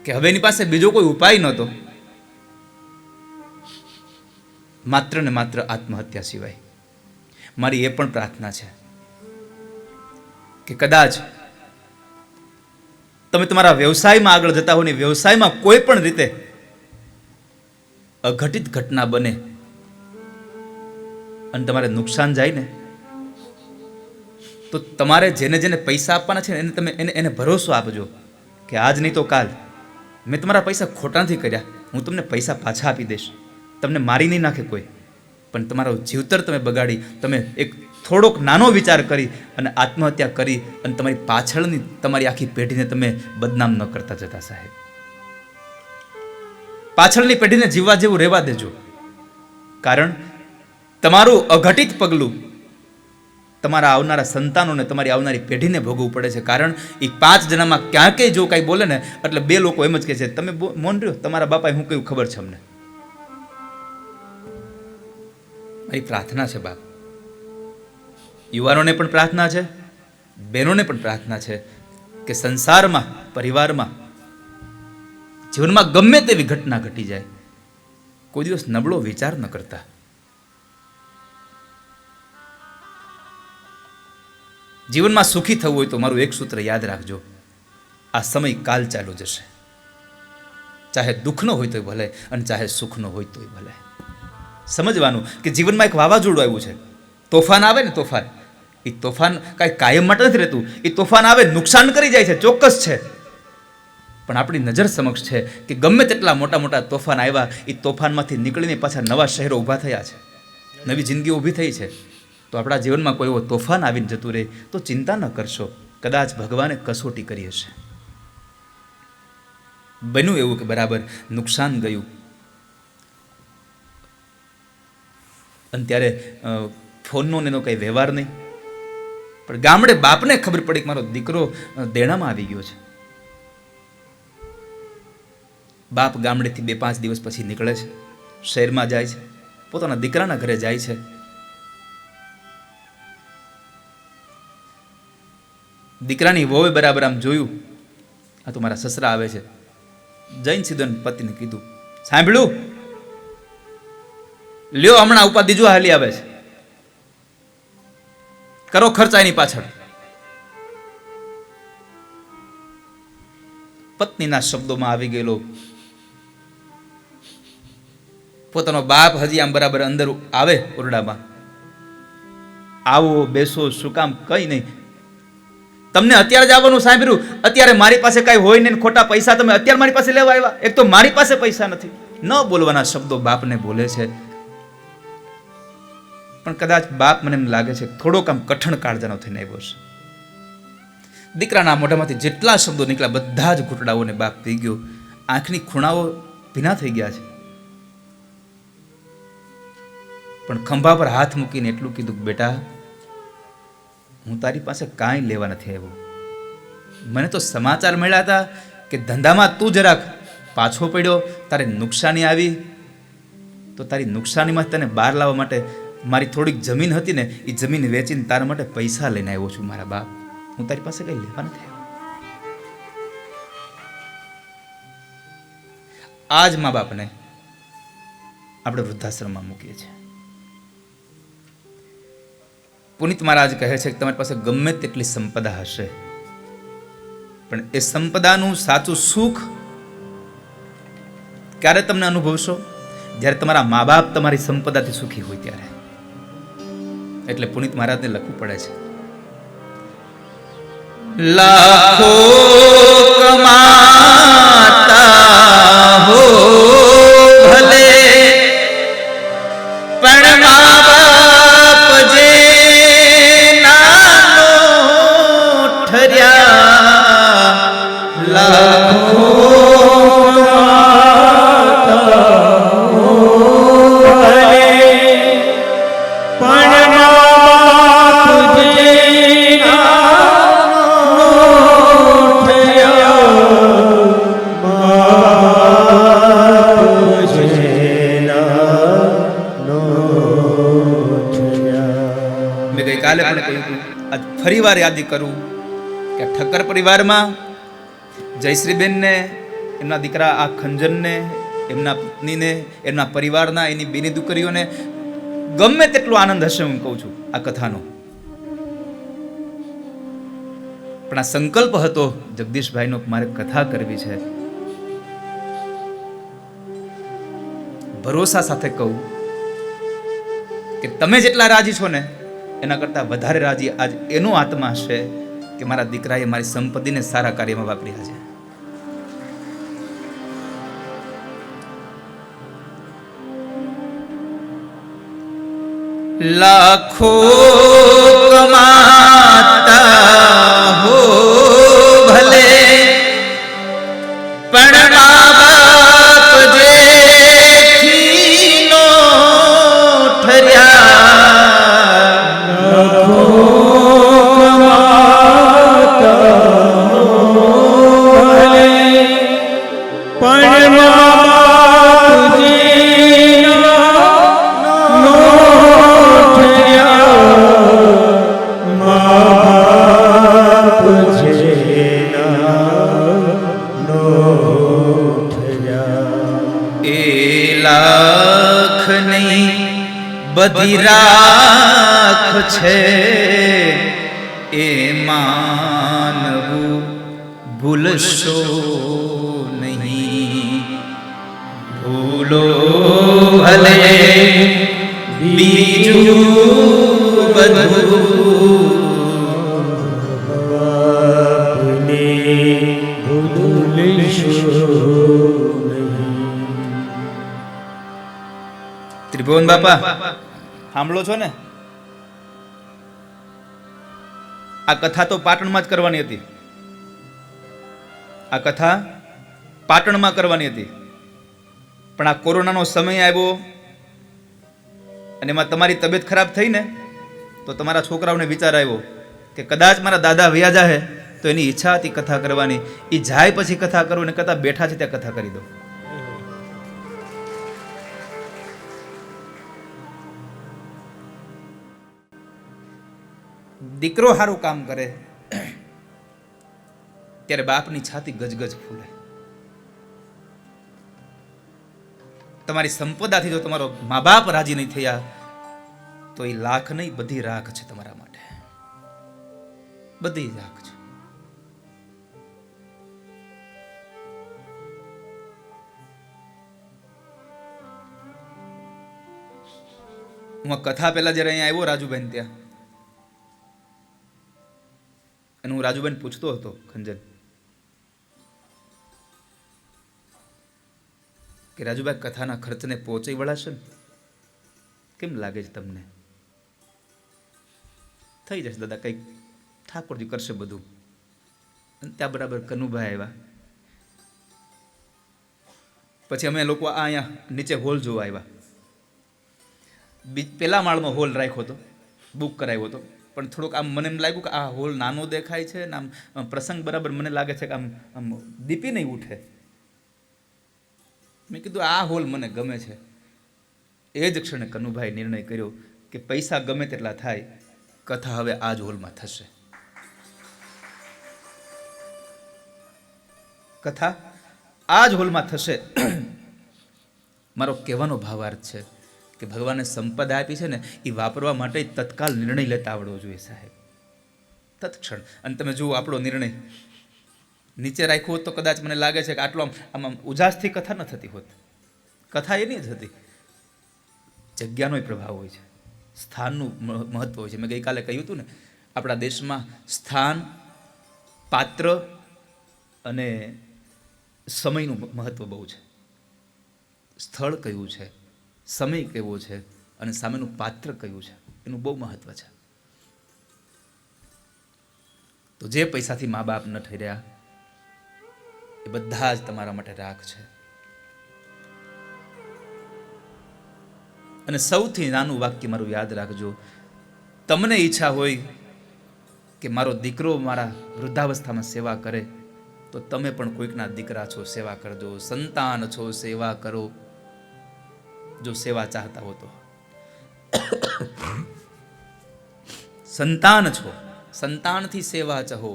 કે હવે એની પાસે બીજો કોઈ ઉપાય નહોતો, માત્ર ને માત્ર આત્મહત્યા સિવાય. મારી એ પણ પ્રાર્થના છે કે કદાચ તમે તમારા વ્યવસાયમાં આગળ જતા હો ને વ્યવસાયમાં કોઈ પણ રીતે અઘટિત ઘટના બને અને તમારે નુકસાન જાય ને, તો તમારે જેને જેને પૈસા આપવાના છે એને તમે એને ભરોસો આપજો કે આજ નહીં તો કાલ મેં તમારા પૈસા ખોટા નથી કર્યા, હું તમને પૈસા પાછા આપી દઈશ. તમને મારી નહીં નાખે કોઈ, પણ તમારો જીવતર તમે બગાડી, તમે એક થોડોક નાનો વિચાર કરી અને આત્મહત્યા કરી અને તમારી પાછળની તમારી આખી પેઢીને તમે બદનામ ન કરતા જતા સાહેબ. પાછળની પેઢીને જીવવા જેવું રહેવા દેજો, કારણ તમારું અઘટિત પગલું તમારા આવનારા સંતાનોને, તમારી આવનારી પેઢીને ભોગવવું પડે છે. કારણ એ 5 જણામાં ક્યાંક જો કાંઈ બોલે ને એટલે 2 લોકો એમ જ કહે છે, તમે મૌન રહ્યો, તમારા બાપાએ હું કહ્યું ખબર છે અમને. મારી પ્રાર્થના છે બાપ, યુવાનોને પણ પ્રાર્થના છે, બહેનોને પણ પ્રાર્થના છે કે સંસારમાં, પરિવારમાં જીવનમાં ગમે તેવી ઘટના ઘટી જાય, કોઈ દિવસ નબળો વિચાર ન કરતા. જીવનમાં સુખી થવું હોય તો મારું એક સૂત્ર યાદ રાખજો, આ સમય કાલ ચાલુ જશે. ચાહે દુઃખનો હોય તોય ભલે અને ચાહે સુખનો હોય તોય ભલે. સમજવાનું કે જીવનમાં એક વાવાઝોડું આવ્યું છે. તોફાન આવે ને, તોફાન, એ તોફાન કાંઈ કાયમ માટે નથી રહેતું. એ તોફાન આવે, નુકસાન કરી જાય છે, ચોક્કસ છે. પણ આપણી નજર સમક્ષ છે કે ગમે તેટલા મોટા મોટા તોફાન આવ્યા, એ તોફાનમાંથી નીકળીને પાછા નવા શહેરો ઊભા થયા છે, નવી જિંદગી ઊભી થઈ છે. તો આપણા જીવનમાં કોઈ એવો તોફાન આવીને જતું રહે તો ચિંતા ન કરશો, કદાચ ભગવાને કસોટી કરી હશે. બન્યું એવું કે બરાબર નુકસાન ગયું, અને ત્યારે ફોનનો એનો કંઈ વ્યવહાર નહીં. પણ ગામડે બાપને ખબર પડી કે મારો દીકરો દેણામાં આવી ગયો છે. બાપ ગામડેથી 2-5 દિવસ પછી નીકળે છે, શહેરમાં જાય છે, પોતાના દીકરાના ઘરે જાય છે. દીકરાની વહુએ બરાબર આમ જોયું, આ તો મારા સસરા આવે છે. જૈન સીધો પતિને કીધું, સાંભળ્યું, લ્યો હમણાં ઉપાધિ જો હાલી આવે છે, કરો ખર્ચા એની પાછળ. પત્નીના શબ્દોમાં આવી ગયેલો પોતાનો બાપ હજી આમ બરાબર અંદર આવે ઓરડામાં, આવો બેસો, શું કામ, કઈ નહીં, તમને અત્યારે જ આવવાનું સાંભળ્યું, અત્યારે મારી પાસે કાંઈ હોય ને ખોટા પૈસા તમે અત્યારે મારી પાસે લેવા આવ્યા, એક તો મારી પાસે પૈસા નથી. ન બોલવાના શબ્દો બાપને બોલે છે. પણ કદાચ બાપ, મને એમ લાગે છે, થોડોક આમ કઠણ કાળજાનો થઈને આવ્યો છે. દીકરાના મોઢામાંથી જેટલા શબ્દો નીકળ્યા બધા જ ઘૂંટડાઓને બાપ પી ગયો. આંખની ખૂણાઓ ભીના થઈ ગયા છે. પણ ખંભા પર હાથ મૂકીને એટલું કીધું, બેટા, હું તારી પાસે કાંઈ લેવા નથી આવ્યો. મને તો સમાચાર મળ્યા હતા કે ધંધામાં તું જરાક પાછો પડ્યો, તારે નુકસાની આવી, તો તારી નુકસાનીમાં તને બહાર લાવવા માટે મારી થોડીક જમીન હતી ને, એ જમીન વેચીને તારા માટે પૈસા લઈને આવ્યો છું મારા બાપ. હું તારી પાસે કંઈ લેવા નથી આવ્યો. આ જ મા બાપને આપણે વૃદ્ધાશ્રમમાં મૂકીએ છીએ. પુનિત મહારાજ કહે છે કે તમારી પાસે ગમે તેટલી સંપદા હશે, પણ એ સંપદાનું સાચું સુખ ક્યારે તમને અનુભવશો? જ્યારે તમારા મા બાપ તમારી સંપદાથી સુખી હોય ત્યારે. એટલે પુનિત મહારાજને લખવું પડે છે, લાખો કમાતા હો ભલે, પણ મા બાપ જે નાનો ઠર્યા, લાખો ફરી વાર યાદ કરું કે ઠક્કર પરિવારમાં જયશ્રીબેનને, એમના દીકરા આ ખંજનને, એમના પત્નીને, એમના પરિવારના, એની બેની દીકરીઓને ગમે તેટલો આનંદ હશે, હું કહું છું આ કથાનો. પણ આ સંકલ્પ હતો જગદીશભાઈનો, મારે કથા કરવી છે. ભરોસા સાથે કહું કે તમે જેટલા રાજી છો ને એના કરતા વધારે રાજી આજ એનો આત્મા છે કે મારા દીકરાએ મારી સંપત્તિને સારા કાર્યમાં વાપર્યા છે. લાખો કમાતા હો ભલે, પણ મા બાપ જેથી નો બધી રાખ છે એ માનવું ભૂલશો નહીં. ભૂલો ભલે બીજું બધું ત્રિભુવન બાપા સાંભળો છો ને? આ કથા તો પાટણમાં જ કરવાની હતી. આ કથા પાટણમાં કરવાની હતી, પણ આ કોરોનાનો સમય આવ્યો અને એમાં તમારી તબિયત ખરાબ થઈ ને, તો તમારા છોકરાઓને વિચાર આવ્યો કે કદાચ મારા દાદા વયા જાહે તો એની ઈચ્છા હતી કથા કરવાની, એ જાય પછી કથા કરું ને કથા બેઠા છે ત્યાં કથા કરી દો. દીકરો સારું કામ કરે ત્યારે બાપની છાતી ગજગજ ફૂલે. તમારી સંપદાથી જો તમારો મા બાપ રાજી નહીં થયા તો એ લાખ નહીં બધી રાખ છે તમારા માટે, બધી રાખ છે. હું કથા પહેલા જયારે અહીંયા આવ્યો રાજુભાઈ ત્યાં, અને હું રાજુભાઈને પૂછતો હતો ખંજન કે રાજુભાઈ કથાના ખર્ચને પહોંચી વળાશે ને? કેમ લાગે છે તમને? થઈ જશે દાદા, કંઈક ઠાકોરજી કરશે બધું. અને ત્યાં બરાબર કનુભાઈ આવ્યા. પછી અમે લોકો અહીંયા નીચે હોલ જોવા આવ્યા. પેલા માળનો હોલ રાખ્યો હતો, બુક કરાવ્યો હતો, પણ થોડુંક આમ મને એમ લાગ્યું કે આ હોલ નાનો દેખાય છે ને આમ પ્રસંગ બરાબર મને લાગે છે કે આમ દીપી નહીં ઉઠે. મેં કીધું આ હોલ મને ગમે છે. એ જ ક્ષણે કનુભાઈ નિર્ણય કર્યો કે પૈસા ગમે તેટલા થાય, કથા હવે આ જ હોલમાં થશે. કથા આ જ હોલમાં થશે. મારો કહેવાનો ભાવાર્થ છે કે ભગવાને સંપદા આપી છે ને, એ વાપરવા માટે તત્કાલ નિર્ણય લેતા આવડવો જોઈએ સાહેબ, તત્ક્ષણ. અને તમે જુઓ આપણો નિર્ણય નીચે રાખ્યો હોત તો કદાચ મને લાગે છે કે આટલો આમ ઉજાસથી કથા ન થતી હોત. કથા એની જ હતી. જગ્યાનો પ્રભાવ હોય છે, સ્થાનનું મહત્વ હોય છે. મેં ગઈકાલે કહ્યું હતું ને, આપણા દેશમાં સ્થાન, પાત્ર અને સમયનું મહત્વ બહુ છે. સ્થળ કયું છે, સમય કેવો છે અને સામેનું પાત્ર કયું છે, એનું બહુ મહત્વ છે. તો જે પૈસાથી મા બાપ ન ઠર્યા એ બધા જ તમારા માટે રાખ છે. અને સૌથી નાનું વાક્ય મારું યાદ રાખજો, તમને ઈચ્છા હોય કે મારો દીકરો મારા વૃદ્ધાવસ્થામાં સેવા કરે તો તમે પણ કોઈકના દીકરા છો, સેવા કરજો. સંતાન છો, સેવા કરો, જો સેવા ચાહતા હો તો. સંતાન છો, સંતાનથી સેવા ચાહો,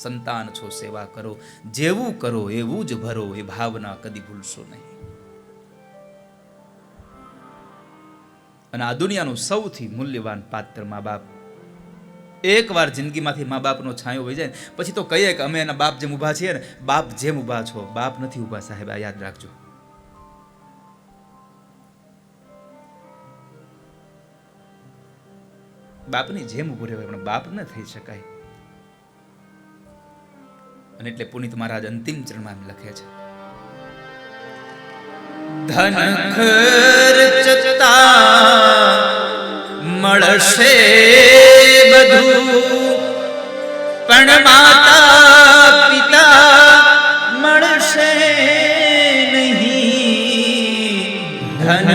સંતાન છો, સેવા કરો. જેવું કરો એવું જ ભરો, એ ભાવના કદી ભૂલશો નહીં. અને આ દુનિયાનું સૌથી મૂલ્યવાન પાત્ર મા બાપ. એકવાર જિંદગીમાંથી મા બાપનો છાંયો વહી જાય પછી તો કહીએ કે અમે એના બાપ જેમ ઊભા છીએ ને, બાપ જેમ ઊભા છો, બાપ નથી ઊભા સાહેબ, આ યાદ રાખજો. બાપની જેમ ઊભું રહેવાય પણ બાપ ન થઈ શકાય. અને એટલે પુનિત મહારાજ અંતિમ ચરણમાં લખે છે, ધન ખર્ચતા મળશે બધું, પણ માતા પિતા મળશે નહીં. ધન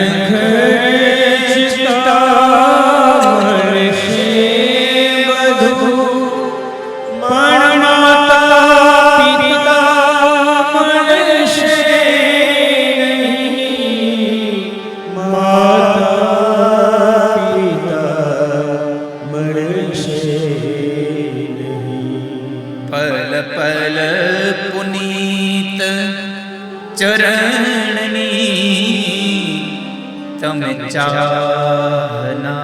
તમે ચાહના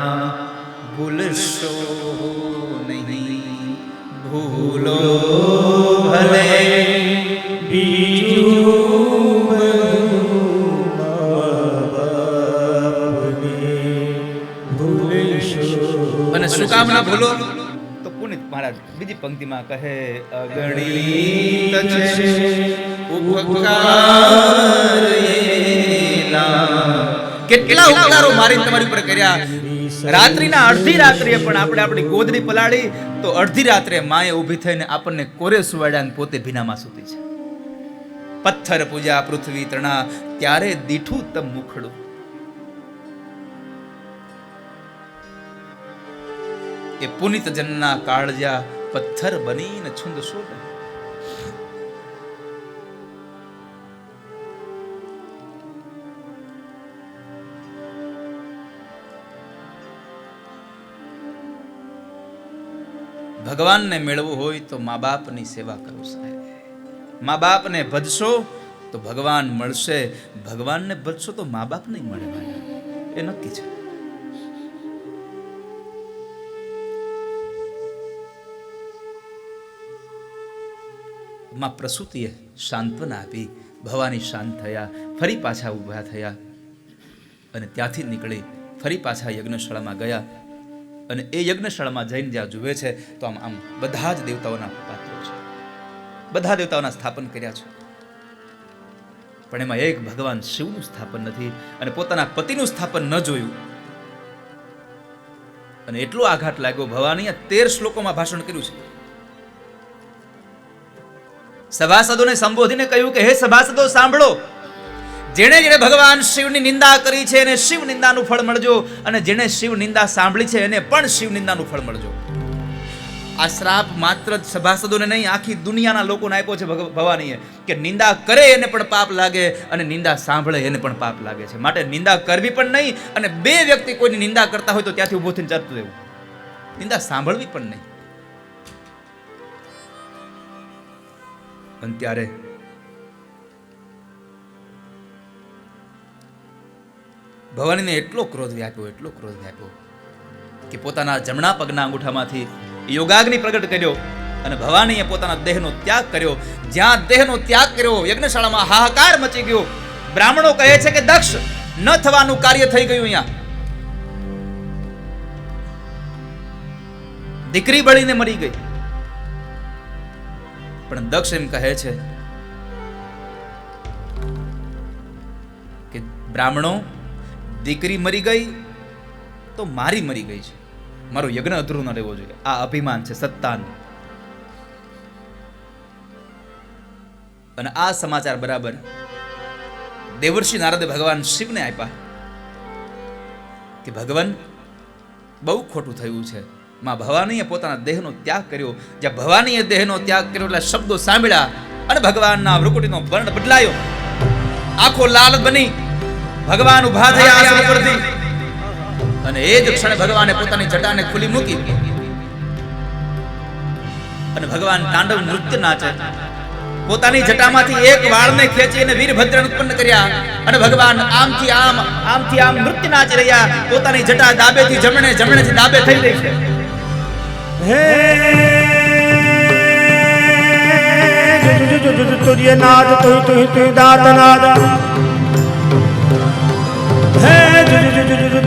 ભૂલશો નહીં, ભૂલો ભલે અને શું કામ ના ભૂલો? તો પુનિત મહારાજ બીજી પંક્તિમાં કહે, અગણિત છે ઉપકાર એના. કેટલા ઉપકારો મારી તમારી ઉપર કર્યા. રાત્રિના અડધી રાત્રિએ પણ આપણે આપણી ગોદડી પલાળી તો અડધી રાત્રે માએ ઊભી થઈને આપણને કોરે સુવાડ્યા અને પોતે ભીનામાં સૂતી છે. પથ્થર પૂજા પૃથ્વી તણા ત્યારે દીઠું તમ મુખડું. એ પુનિત જનના કાળજા પથ્થર બનીને છુંદ શોધે. ભગવાનને મેળવવું હોય તો મા બાપની સેવા કરો સાહેબ. મા બાપને ભજશો તો ભગવાન મળશે, ભગવાનને ભજશો તો મા બાપ નહીં મળે. એ નક્કી છે. માં પ્રસૂતિએ સાંત્વના આપી. ભવાની શાંત થયા, ફરી પાછા ઊભા થયા અને ત્યાંથી નીકળી ફરી પાછા યજ્ઞશાળામાં ગયા. અને એ યજ્ઞશાળામાં જઈને જ્યાં જુએ છે તો આમ બધા જ દેવતાઓના પાત્રો છે, બધા દેવતાઓના સ્થાપન કર્યા છે, પણ એમાં એક ભગવાન શિવનું સ્થાપન નથી અને પોતાના પતિનું સ્થાપન ન જોયું. અને એટલો આઘાત લાગ્યો. ભવાનીએ 13 શ્લોકોમાં ભાષણ કર્યું છે. સભાસદોને સંબોધીને કહ્યું કે હે સભાસદો સાંભળો, જેણે જેણે ભગવાન શિવની નિંદા કરી છે એને શિવ નિંદાનું ફળ મળજો, અને જેણે શિવ નિંદા સાંભળી છે એને પણ શિવ નિંદાનું ફળ મળજો. આ શ્રાપ માત્ર સભાસદોને નહીં, આખી દુનિયાના લોકોને આપ્યો છે ભવાનીએ કે નિંદા કરે એને પણ પાપ લાગે અને નિંદા સાંભળે એને પણ પાપ લાગે છે. માટે નિંદા કરવી પણ નહીં, અને બે વ્યક્તિ કોઈની નિંદા કરતા હોય તો ત્યાંથી ઊભો થઈને ચાલતું રહેવું. નિંદા સાંભળવી પણ નહીં. અને ત્યારે ભવાનીને એટલો ક્રોધ વ્યાપ્યો કે પોતાના જમણા પગના અંગૂઠામાંથી યોગાગ્નિ પ્રગટ કર્યો અને ભવાનીએ પોતાના દેહનો ત્યાગ કર્યો. જ્યાં દેહનો ત્યાગ કર્યો યજ્ઞશાળામાં હાહાકાર મચી ગયો. બ્રાહ્મણો કહે છે કે દક્ષ ન થવાનું કાર્ય થઈ ગયું. અહીંયા દીકરી બળીને મરી ગઈ. પણ દક્ષ એમ કહે છે કે બ્રાહ્મણો, દીકરી મરી ગઈ તો મારી મરી ગઈ છે, મારો યજ્ઞ અધૂરો ન રહેવો જોઈએ. આ અભિમાન છે સત્તાનું. અને આ સમાચાર બરાબર દેવર્ષિ નારદે ભગવાન શિવને આપ્યા કે ભગવાન બહુ ખોટું થયું છે. માં ભવાનીએ પોતાના દેહનો ત્યાગ કર્યો. જ્યાં ભવાનીએ દેહનો ત્યાગ કર્યો એટલે શબ્દો સાંભળ્યા અને ભગવાનના ભ્રુકુટીનો વર્ણ બદલાયો. આંખો લાલ બની ભગવાન ઉભા થયા આસન પરથી અને એ જ ક્ષણે ભગવાને પોતાની જટાને ખુલી મૂકી અને ભગવાન તાંડવ નૃત્ય નાચે. પોતાની જટામાંથી એક વાળને ખેંચી અને વીરભદ્રને ઉત્પન્ન કર્યા અને ભગવાન આમથી આમ નૃત્ય નાચી રહ્યા. પોતાની જટા ડાબેથી જમણે, જમણેથી ડાબે થઈ રહી છે. तुर्य नाद तुहि दात नाद हे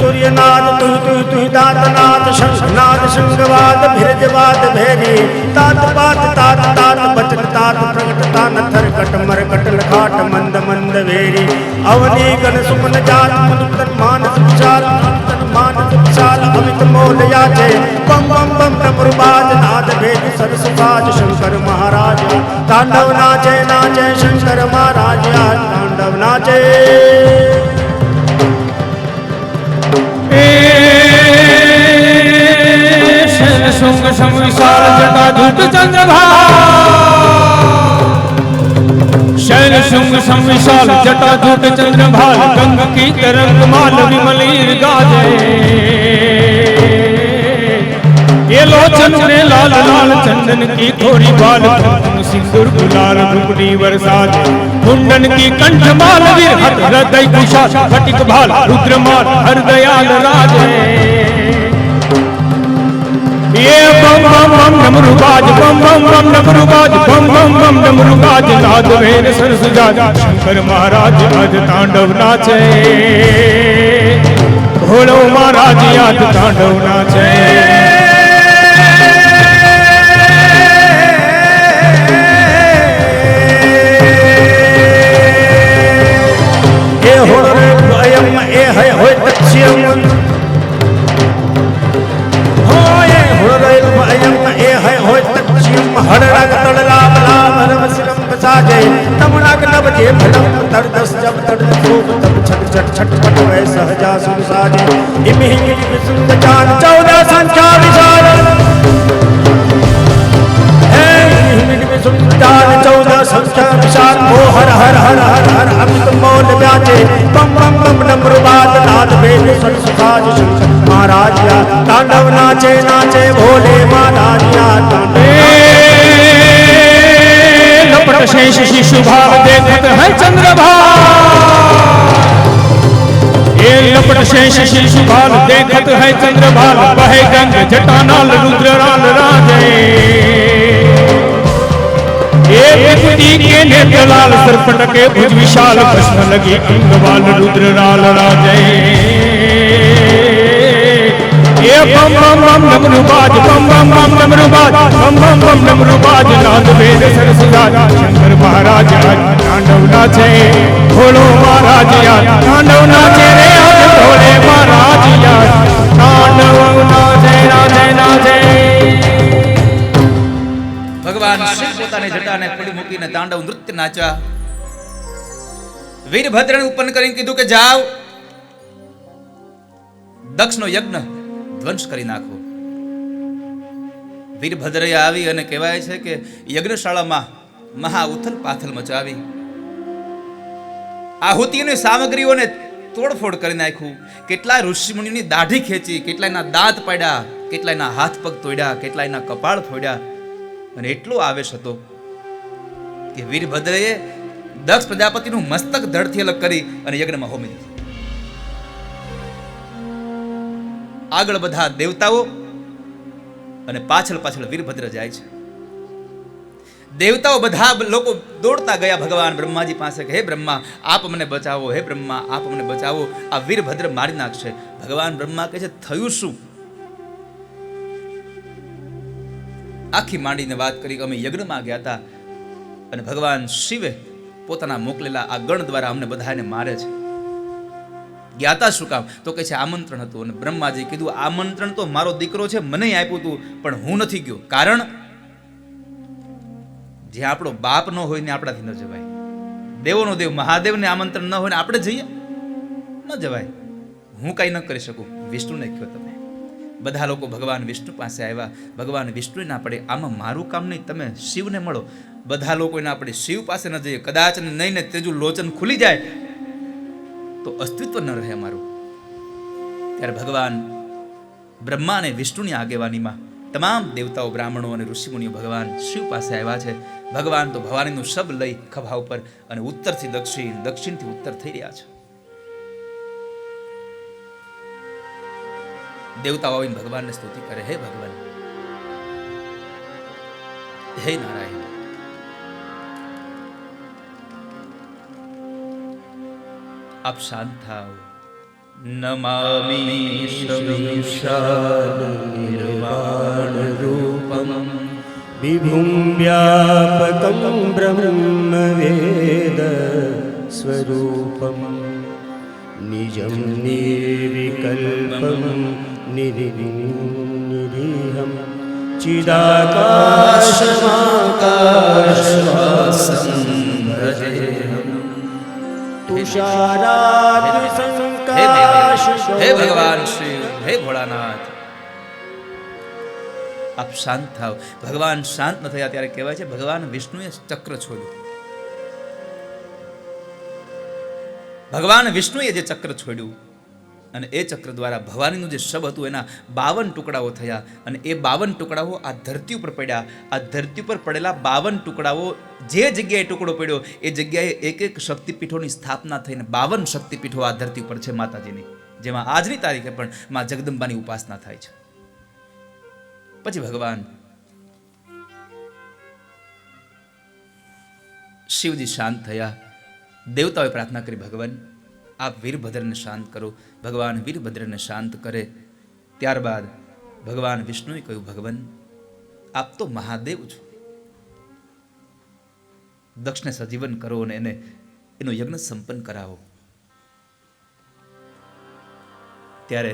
तुर्य नाद तुहि दात नाद शंखनाद शंखवाद भिरजवाद भेरी तात पात तात तात बचन तात प्रगट तान थरकट मरकट लखाट मंद मंद वेरी अवनी गण सुमन जात मनुतन मानस विशाल तन मानस विशाल अमित मोल याचे बम बम बम डमरुबाज नाद भेद सरसुभाज शंकर महाराज तांडव नाचे नाचे शंकर महाराज तांडव नाचे. शुंग विशाल जटा धूत चंद्रभागा शैल शुंग विशाल जटा धूत चंद्रभाल गंग की तरंग माल विमलीर गाजे ये लोचन में लाल लाल चंदन की थोड़ी बाल कुमकुम सिंदूर गुलाल रुपनी बरसात कुंडन की कंठमाल विरहत हृदय कुशा फटिक भाल रुद्रमाल हरदयाल राज ये बम बम बम डमरुबाज बम बम बम डमरुबाज बम बम बम डमरुबाज नाद वेद सरसुजाज शंकर महाराज आज तांडव नाचे भोलो महाराज आज तांडव नाचे चौदह संख्या विशाल 14 संख्या विशाल ओ हर हर हर हर हर अमित मोल व्याचे बम बम बम डमरुबाज नाद वेद सरसुजाज शंकर महाराज या तांडव नाचे नाचे भोले महाराज या लपट शेष शिशु भाव देखत है चंद्रभाल ये लपट शेष शिशु भाल देखत है चंद्रभाल बहे गंग जटानाल रुद्रराल राजे ये विभूति के नेत्रलाल सर्पट के भुज विशाल भस्म लगी अंगवाल रुद्रलाल राजे ये बम बम बम डमरुबाज बम बम बम डमरुबाज बम बम बम डमरुबाज नाद वेद सरसुजाज शंकर महाराज आज तांडव नाचे भोलो महाराज आज तांडव नाचे रे आज भोले महाराज आज तांडव नाचे नाचे नाचे ભગવાન શિવ પોતાની જટાને ખોલી મૂકીને તાંડવ નૃત્ય નાચ્યા વીરભદ્રને ઉત્પન્ન કરીને કીધું કે જાઓ દક્ષનો યજ્ઞ ધ્વંસ કરી નાખો વીરભદ્રએ આવી અને કહેવાય છે કે યજ્ઞશાળામાં મહા ઉથલ પાથલ મચાવી આહુતિની સામગ્રીઓને તોડફોડ કરી નાખ્યું કેટલા ઋષિમુનિની દાઢી ખેંચી કેટલાયના દાંત પાડ્યા કેટલાયના હાથ પગ તોડ્યા કેટલાયના કપાળ ફોડ્યા અને એટલો આવેશ હતો કે વીરભદ્રએ દક્ષ પ્રજાપતિનું મસ્તક ધડથી અલગ કરી અને યજ્ઞમાં હોમી દીધું આગળ બધા દેવતાઓ અને પાછળ પાછળ વીરભદ્ર જાય છે દેવતાઓ બધા લોકો દોડતા ગયા ભગવાન બ્રહ્માજી પાસે કે હે બ્રહ્મા આપ મને બચાવો હે બ્રહ્મા આપ મને બચાવો આ વીરભદ્ર મારી નાખશે ભગવાન બ્રહ્મા કહે છે થયું શું આખી માંડીને વાત કરી અમે યજ્ઞમાં ગયા હતા અને ભગવાન શિવે પોતાના મોકલેલા આ ગણ દ્વારા અમને બધાને મારે છે ગયા હતા શું કામ તો કહે છે આમંત્રણ હતું અને બ્રહ્માજી કીધું આમંત્રણ તો મારો દીકરો છે મને આપ્યું હતું પણ હું નથી ગયો કારણ જે આપણો બાપ ન હોય ને આપણાથી ન જવાય દેવોનો દેવ મહાદેવને આમંત્રણ ન હોય ને આપણે જઈએ ન જવાય હું કઈ ન કરી શકું વિષ્ણુને કહ્યો તમે બધા લોકો ભગવાન વિષ્ણુ પાસે આવ્યા ભગવાન વિષ્ણુ ના પડે આમાં મારું કામ નહીં તમે શિવને મળો બધા લોકો ના પડે શિવ પાસે ન જઈએ કદાચ નહીં ને ત્રીજું લોચન ખુલી જાય તો અસ્તિત્વ ન રહે અમારું ત્યારે ભગવાન બ્રહ્મા અને વિષ્ણુની આગેવાનીમાં તમામ દેવતાઓ બ્રાહ્મણો અને ઋષિમુનિઓ ભગવાન શિવ પાસે આવ્યા છે ભગવાન તો ભવાનીનું શબ લઈ ખભા ઉપર અને ઉત્તરથી દક્ષિણ દક્ષિણથી ઉત્તર થઈ રહ્યા છે દેવતાઓ આવીને ભગવાનને સ્તુતિ કરે હે ભગવાન હે નારાયણ આપ શાંત થાઓ નમામિ શમિશાલ નિર્વાણ રૂપમ વિભું વ્યાપકં બ્રહ્મ વેદ સ્વરૂપમ નિજમ નિર્વિકલ્પમ નિરીહમ ચિદાકાશમાકાશવાસં ભજેહમ હે ભગવાન શિવ હે ભોળાનાથ આપ શાંત થાવ ભગવાન શાંત ન થયા ત્યારે કહેવાય છે ભગવાન વિષ્ણુએ ચક્ર છોડ્યું ભગવાન વિષ્ણુએ જે ચક્ર છોડ્યું અને એ ચક્ર દ્વારા ભવાનીનું જે શબ હતું એના 52 ટુકડાઓ થયા અને એ 52 ટુકડાઓ આ ધરતી ઉપર પડ્યા. આ ધરતી ઉપર પડેલા 52 ટુકડાઓ જે જગ્યાએ ટુકડો પડ્યો એ જગ્યાએ એક એક શક્તિપીઠોની સ્થાપના થઈને 52 શક્તિપીઠો આ ધરતી ઉપર છે માતાજીની, જેમાં આજની તારીખે પણ માં જગદંબાની ઉપાસના થાય છે. પછી ભગવાન શિવજી શાંત થયા. દેવતાઓએ પ્રાર્થના કરી, ભગવાન આપ વીરભદ્રને શાંત કરો. ભગવાન વીરભદ્રને શાંત કરે. ત્યારબાદ ભગવાન વિષ્ણુએ કહ્યું, ભગવાન આપ તો મહાદેવ છો, દક્ષને સજીવન કરો અને એનો યજ્ઞ સંપન્ન કરાવો. ત્યારે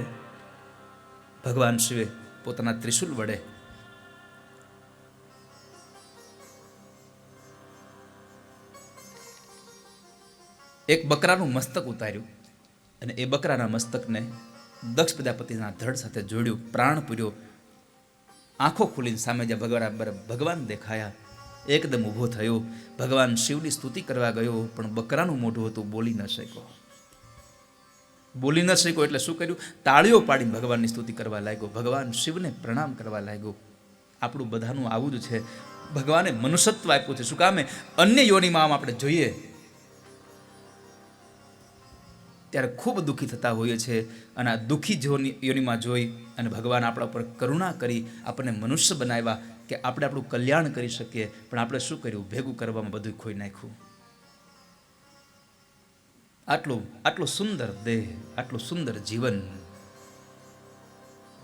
ભગવાન શિવે પોતાના ત્રિશુલ વડે એક બકરાનું મસ્તક ઉતાર્યું અને એ બકરાના મસ્તકને દક્ષ પ્રજાપતિના ધડ સાથે જોડ્યું, પ્રાણ પૂર્યો. આંખો ખુલીને સામે જ્યાં ભગવાન દેખાયા, એકદમ ઊભો થયો. ભગવાન શિવની સ્તુતિ કરવા ગયો, પણ બકરાનું મોઢું હતું, બોલી ન શક્યો. બોલી ન શક્યો એટલે શું કર્યું? તાળીઓ પાડીને ભગવાનની સ્તુતિ કરવા લાગ્યો, ભગવાન શિવને પ્રણામ કરવા લાગ્યો. આપણું બધાનું આવું જ છે. ભગવાને મનુષ્યત્વ આપ્યું છે. શું કામે? અન્ય યોનિમાં આપણે જોઈએ ત્યારે ખૂબ દુઃખી થતા હોઈએ છીએ, અને આ દુઃખી યોનિમાં જોઈ અને ભગવાન આપણા ઉપર કરુણા કરી આપણને મનુષ્ય બનાવ્યા કે આપણે આપણું કલ્યાણ કરી શકીએ. પણ આપણે શું કર્યું? ભેગું કરવામાં બધું ખોઈ નાખ્યું. આટલું સુંદર દેહ, આટલું સુંદર જીવન,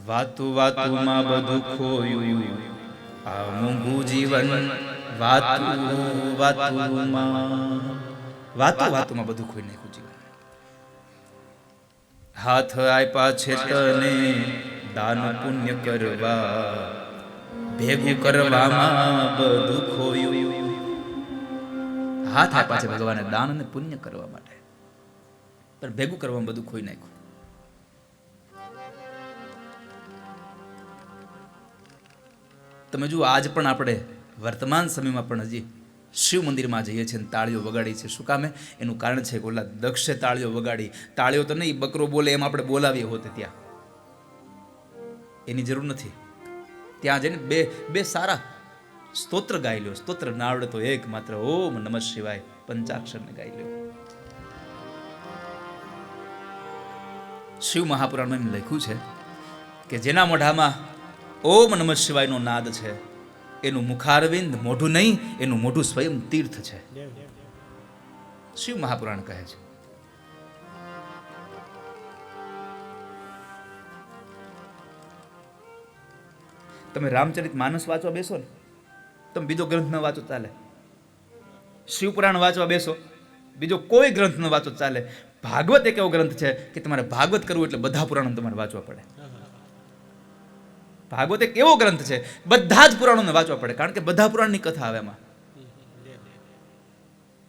વાતું વાતુમાં બધું ખોયું, આ મૂંગું જીવન, વાતું વાતુમાં બધું ખોઈ નાખ્યું જીવન. હાથ આપ્યા છે તને દાન પુણ્ય કરવા, ભેગું કરવામાં બધું ખોયું. હાથ આપ્યા છે ભગવાને દાન અને પુણ્ય કરવા માટે, પણ ભેગું કરવામાં બધું ખોઈ નાખ્યું. તમે જુઓ, આજ પણ આપણે વર્તમાન સમયમાં પણ હજી શિવ મંદિરમાં જઈએ છીએ, તાળીઓ વગાડી છે. શું કામે? એનું કારણ છે કે ઓલા દક્ષે તાળીઓ વગાડી. તાળીઓ તો નહીં, બકરો બોલે એમ આપણે બોલાવીએ હોતે ત્યાં, એની જરૂર નથી. ત્યાં જઈને બે સારા સ્તોત્ર ગાઈ લ્યો. સ્તોત્ર ના આવડે તો એક માત્ર ઓમ નમઃ શિવાય પંચાક્ષરને ગાઈ લ્યો. શિવ મહાપુરાણમાં એમ લખ્યું છે કે જેના મોઢામાં ઓમ નમઃ શિવાયનો નાદ છે, એનું મુખારવિંદ મોઢું નહીં, એનું મોઢું સ્વયં તીર્થ છે. શિવ મહાપુરાણ કહે છે. તમે રામચરિત માનસ વાંચવા બેસો ને, તમે બીજો ગ્રંથ ન વાંચો ચાલે. શિવપુરાણ વાંચવા બેસો, બીજો કોઈ ગ્રંથ ન વાંચો ચાલે. ભાગવત એક એવો ગ્રંથ છે કે તમારે ભાગવત કરવું એટલે બધા પુરાણો તમારે વાંચવા પડે. ભાગવત એક એવો ગ્રંથ છે, બધા જ પુરાણોને વાંચવા પડે, કારણ કે બધા પુરાણની કથા આવે એમાં.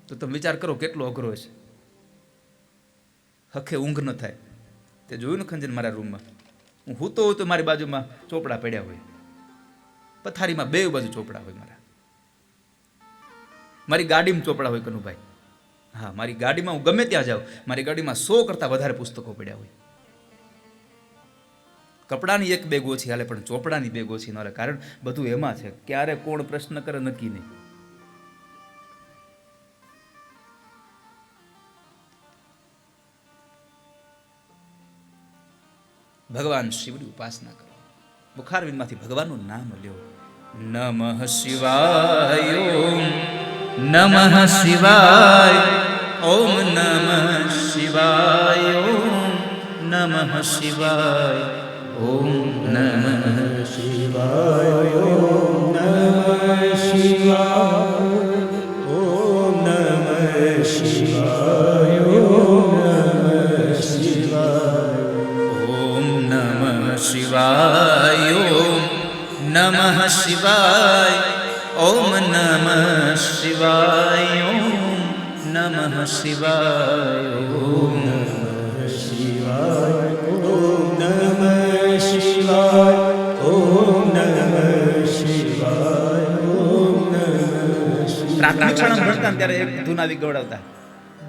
તો તમે વિચાર કરો કેટલો અઘરો છે. હખે ઊંઘ ન થાય. તે જોયું ને ખંજન મારા રૂમમાં, હું હૂતો હોય તો મારી બાજુમાં ચોપડા પડ્યા હોય, પથારીમાં બે બાજુ ચોપડા હોય મારા. મારી ગાડીમાં ચોપડા હોય કનુભાઈ. હા, મારી ગાડીમાં હું ગમે ત્યાં જાઉં, મારી ગાડીમાં 100 કરતાં વધારે પુસ્તકો પડ્યા હોય. કપડાની એક બેગ ઓછી હાલે, પણ ચોપડાની બેગ ઓછી ન હાલે. કારણ બધું એમાં છે. ક્યારે કોણ પ્રશ્ન કરે નક્કી નહીં. ભગવાન શિવની ઉપાસના કરો. મુખારવિંદમાંથી ભગવાનનું નામ લ્યો. નમઃ શિવાય, નમઃ શિવાય, ઓમ નમઃ શિવાય, ઓમ નમઃ શિવાય, ઓમ નમઃ શિવાય, ઓમ નમઃ શિવાય, ઓમ નમઃ શિવાય, ઓમ નમઃ શિવાય, ઓમ નમઃ શિવાય, ઓમ નમઃ શિવાય, ઓમ નમઃ શિવાય, ઓમ નમઃ શિવાય, ઓમ નમઃ શિવાય, ઓમ નમઃ શિવાય, ઓમ નમઃ શિવાય, ઓમ નમઃ શિવાય. પ્રાર્થના ક્ષણ ભણતા ત્યારે એક ધૂન આવી ગવડાવતા,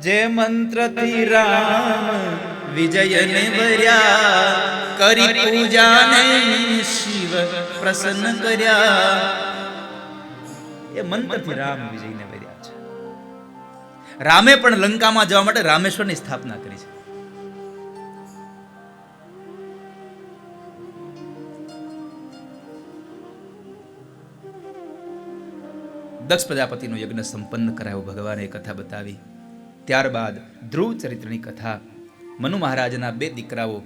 જે મંત્રથી રામ વિજયને વર્યા, કરી પૂજાને શિવ પ્રસન્ન કર્યા. એ મંત્રથી રામ વિજયને વર્યા છે. રામે પણ લંકામાં જવા માટે રામેશ્વરની સ્થાપના કરી છે. દક્ષ પ્રજાપતિનો યજ્ઞ સંપન્ન કરાયો, ભગવાને કથા બતાવી. ત્યારબાદ ધ્રુવ ચરિત્રની કથા. મનુ મહારાજના 2 દીકરાઓ,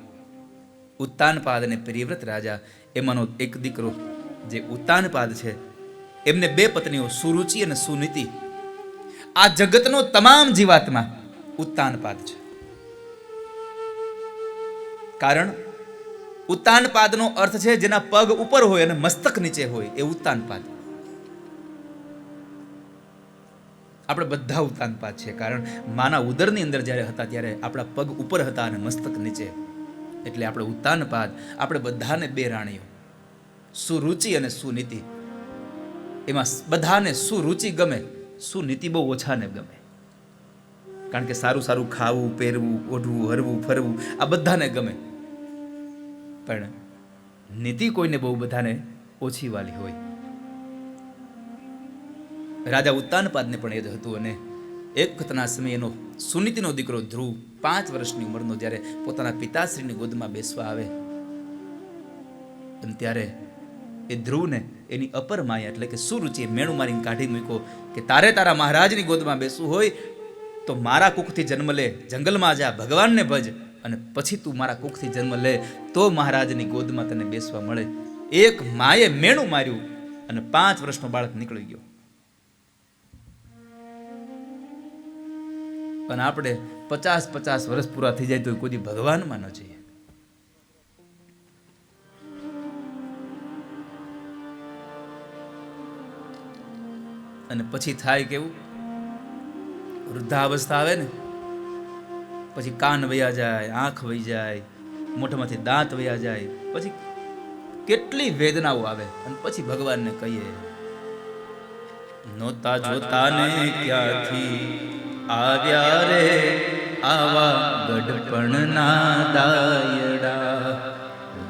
ઉત્તાનપાદ અને પ્રિયવ્રત રાજા. એમાંનો એક દીકરો જે ઉત્તાનપાદ છે, એમને 2 પત્નીઓ, સુરુચિ અને સુનીતિ. આ જગતનો તમામ જીવાત્મા ઉત્તાનપાદ છે. કારણ ઉત્તાનપાદનો અર્થ છે જેના પગ ઉપર હોય અને મસ્તક નીચે હોય, એ ઉત્તાનપાદ. આપણે બધા ઉત્તાનપાદ છે, કારણ માના ઉદરની અંદર જ્યારે હતા ત્યારે આપણા પગ ઉપર હતા અને મસ્તક નીચે. એટલે આપણે ઉત્તાનપાદ. આપણે બધાને 2 રાણીઓ, સુરુચિ અને સુનીતિ. એમાં બધાને સુરુચિ ગમે, સુનીતિ બહુ ઓછાને ગમે. કારણ કે સારું સારું ખાવું, પહેરવું, ઓઢવું, હરવું, ફરવું આ બધાને ગમે. પણ નીતિ કોઈને બહુ બધાને ઓછી વાલી હોય. રાજા ઉત્તાનપાદને પણ એ જ હતું. અને એક વખતના સમયે એનો સુનીતિનો દીકરો ધ્રુવ 5 વર્ષની ઉંમરનો જ્યારે પોતાના પિતાશ્રીની ગોદમાં બેસવા આવે, અને ત્યારે એ ધ્રુવને એની અપર માયા એટલે કે સુરુચિએ મેણું મારીને કાઢી મૂક્યો કે તારે તારા મહારાજની ગોદમાં બેસવું હોય તો મારા કુખથી જન્મ લે, જંગલમાં જા, ભગવાનને ભજ, અને પછી તું મારા કુખથી જન્મ લે તો મહારાજની ગોદમાં તને બેસવા મળે. એક માએ મેણું માર્યું અને 5 વર્ષનો બાળક નીકળી ગયો. પણ આપણે 50 વર્ષ પૂરા થઈ જાય તો કોઈ ભગવાનમાં ન જઈએ. અને પછી થાય કેવું, વૃદ્ધાવસ્થા આવે ને પછી કાન વયા જાય, આંખ વહી જાય, મોઢામાંથી દાંત વયા જાય, પછી કેટલી વેદનાઓ આવે. અને પછી ભગવાનને કહીએ, નોતા જોતા ને ક્યાંથી આવ્યા રે આવા ગઢપણના દાયડા,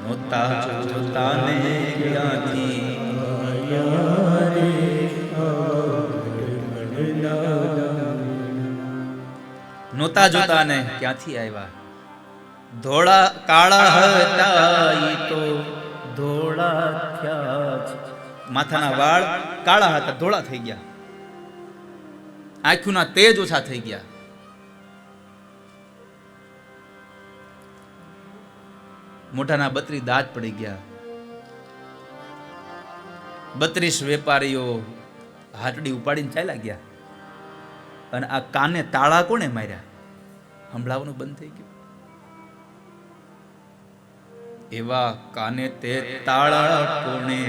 નોતા જોતા ને ક્યાંથી આવ્યા રે. નોતા જોતા ને ક્યાંથી આવ્યા, ધોળા કાળા હતા ઈ તો ધોળા થયા છે. માથાના વાળ કાળા હતા, ધોળા થઈ ગયા. આંખોના તેજ ઓછા થઈ ગયા. મોઢાના 32 દાંત પડી ગયા. 32 વેપારીઓ હાટડી ઉપાડીને ચાલ્યા ગયા. અને આ કાને તાળા કોને માર્યા? સંભળાવવાનું બંધ થઈ ગયું. એવા કાને તે તાળા કોને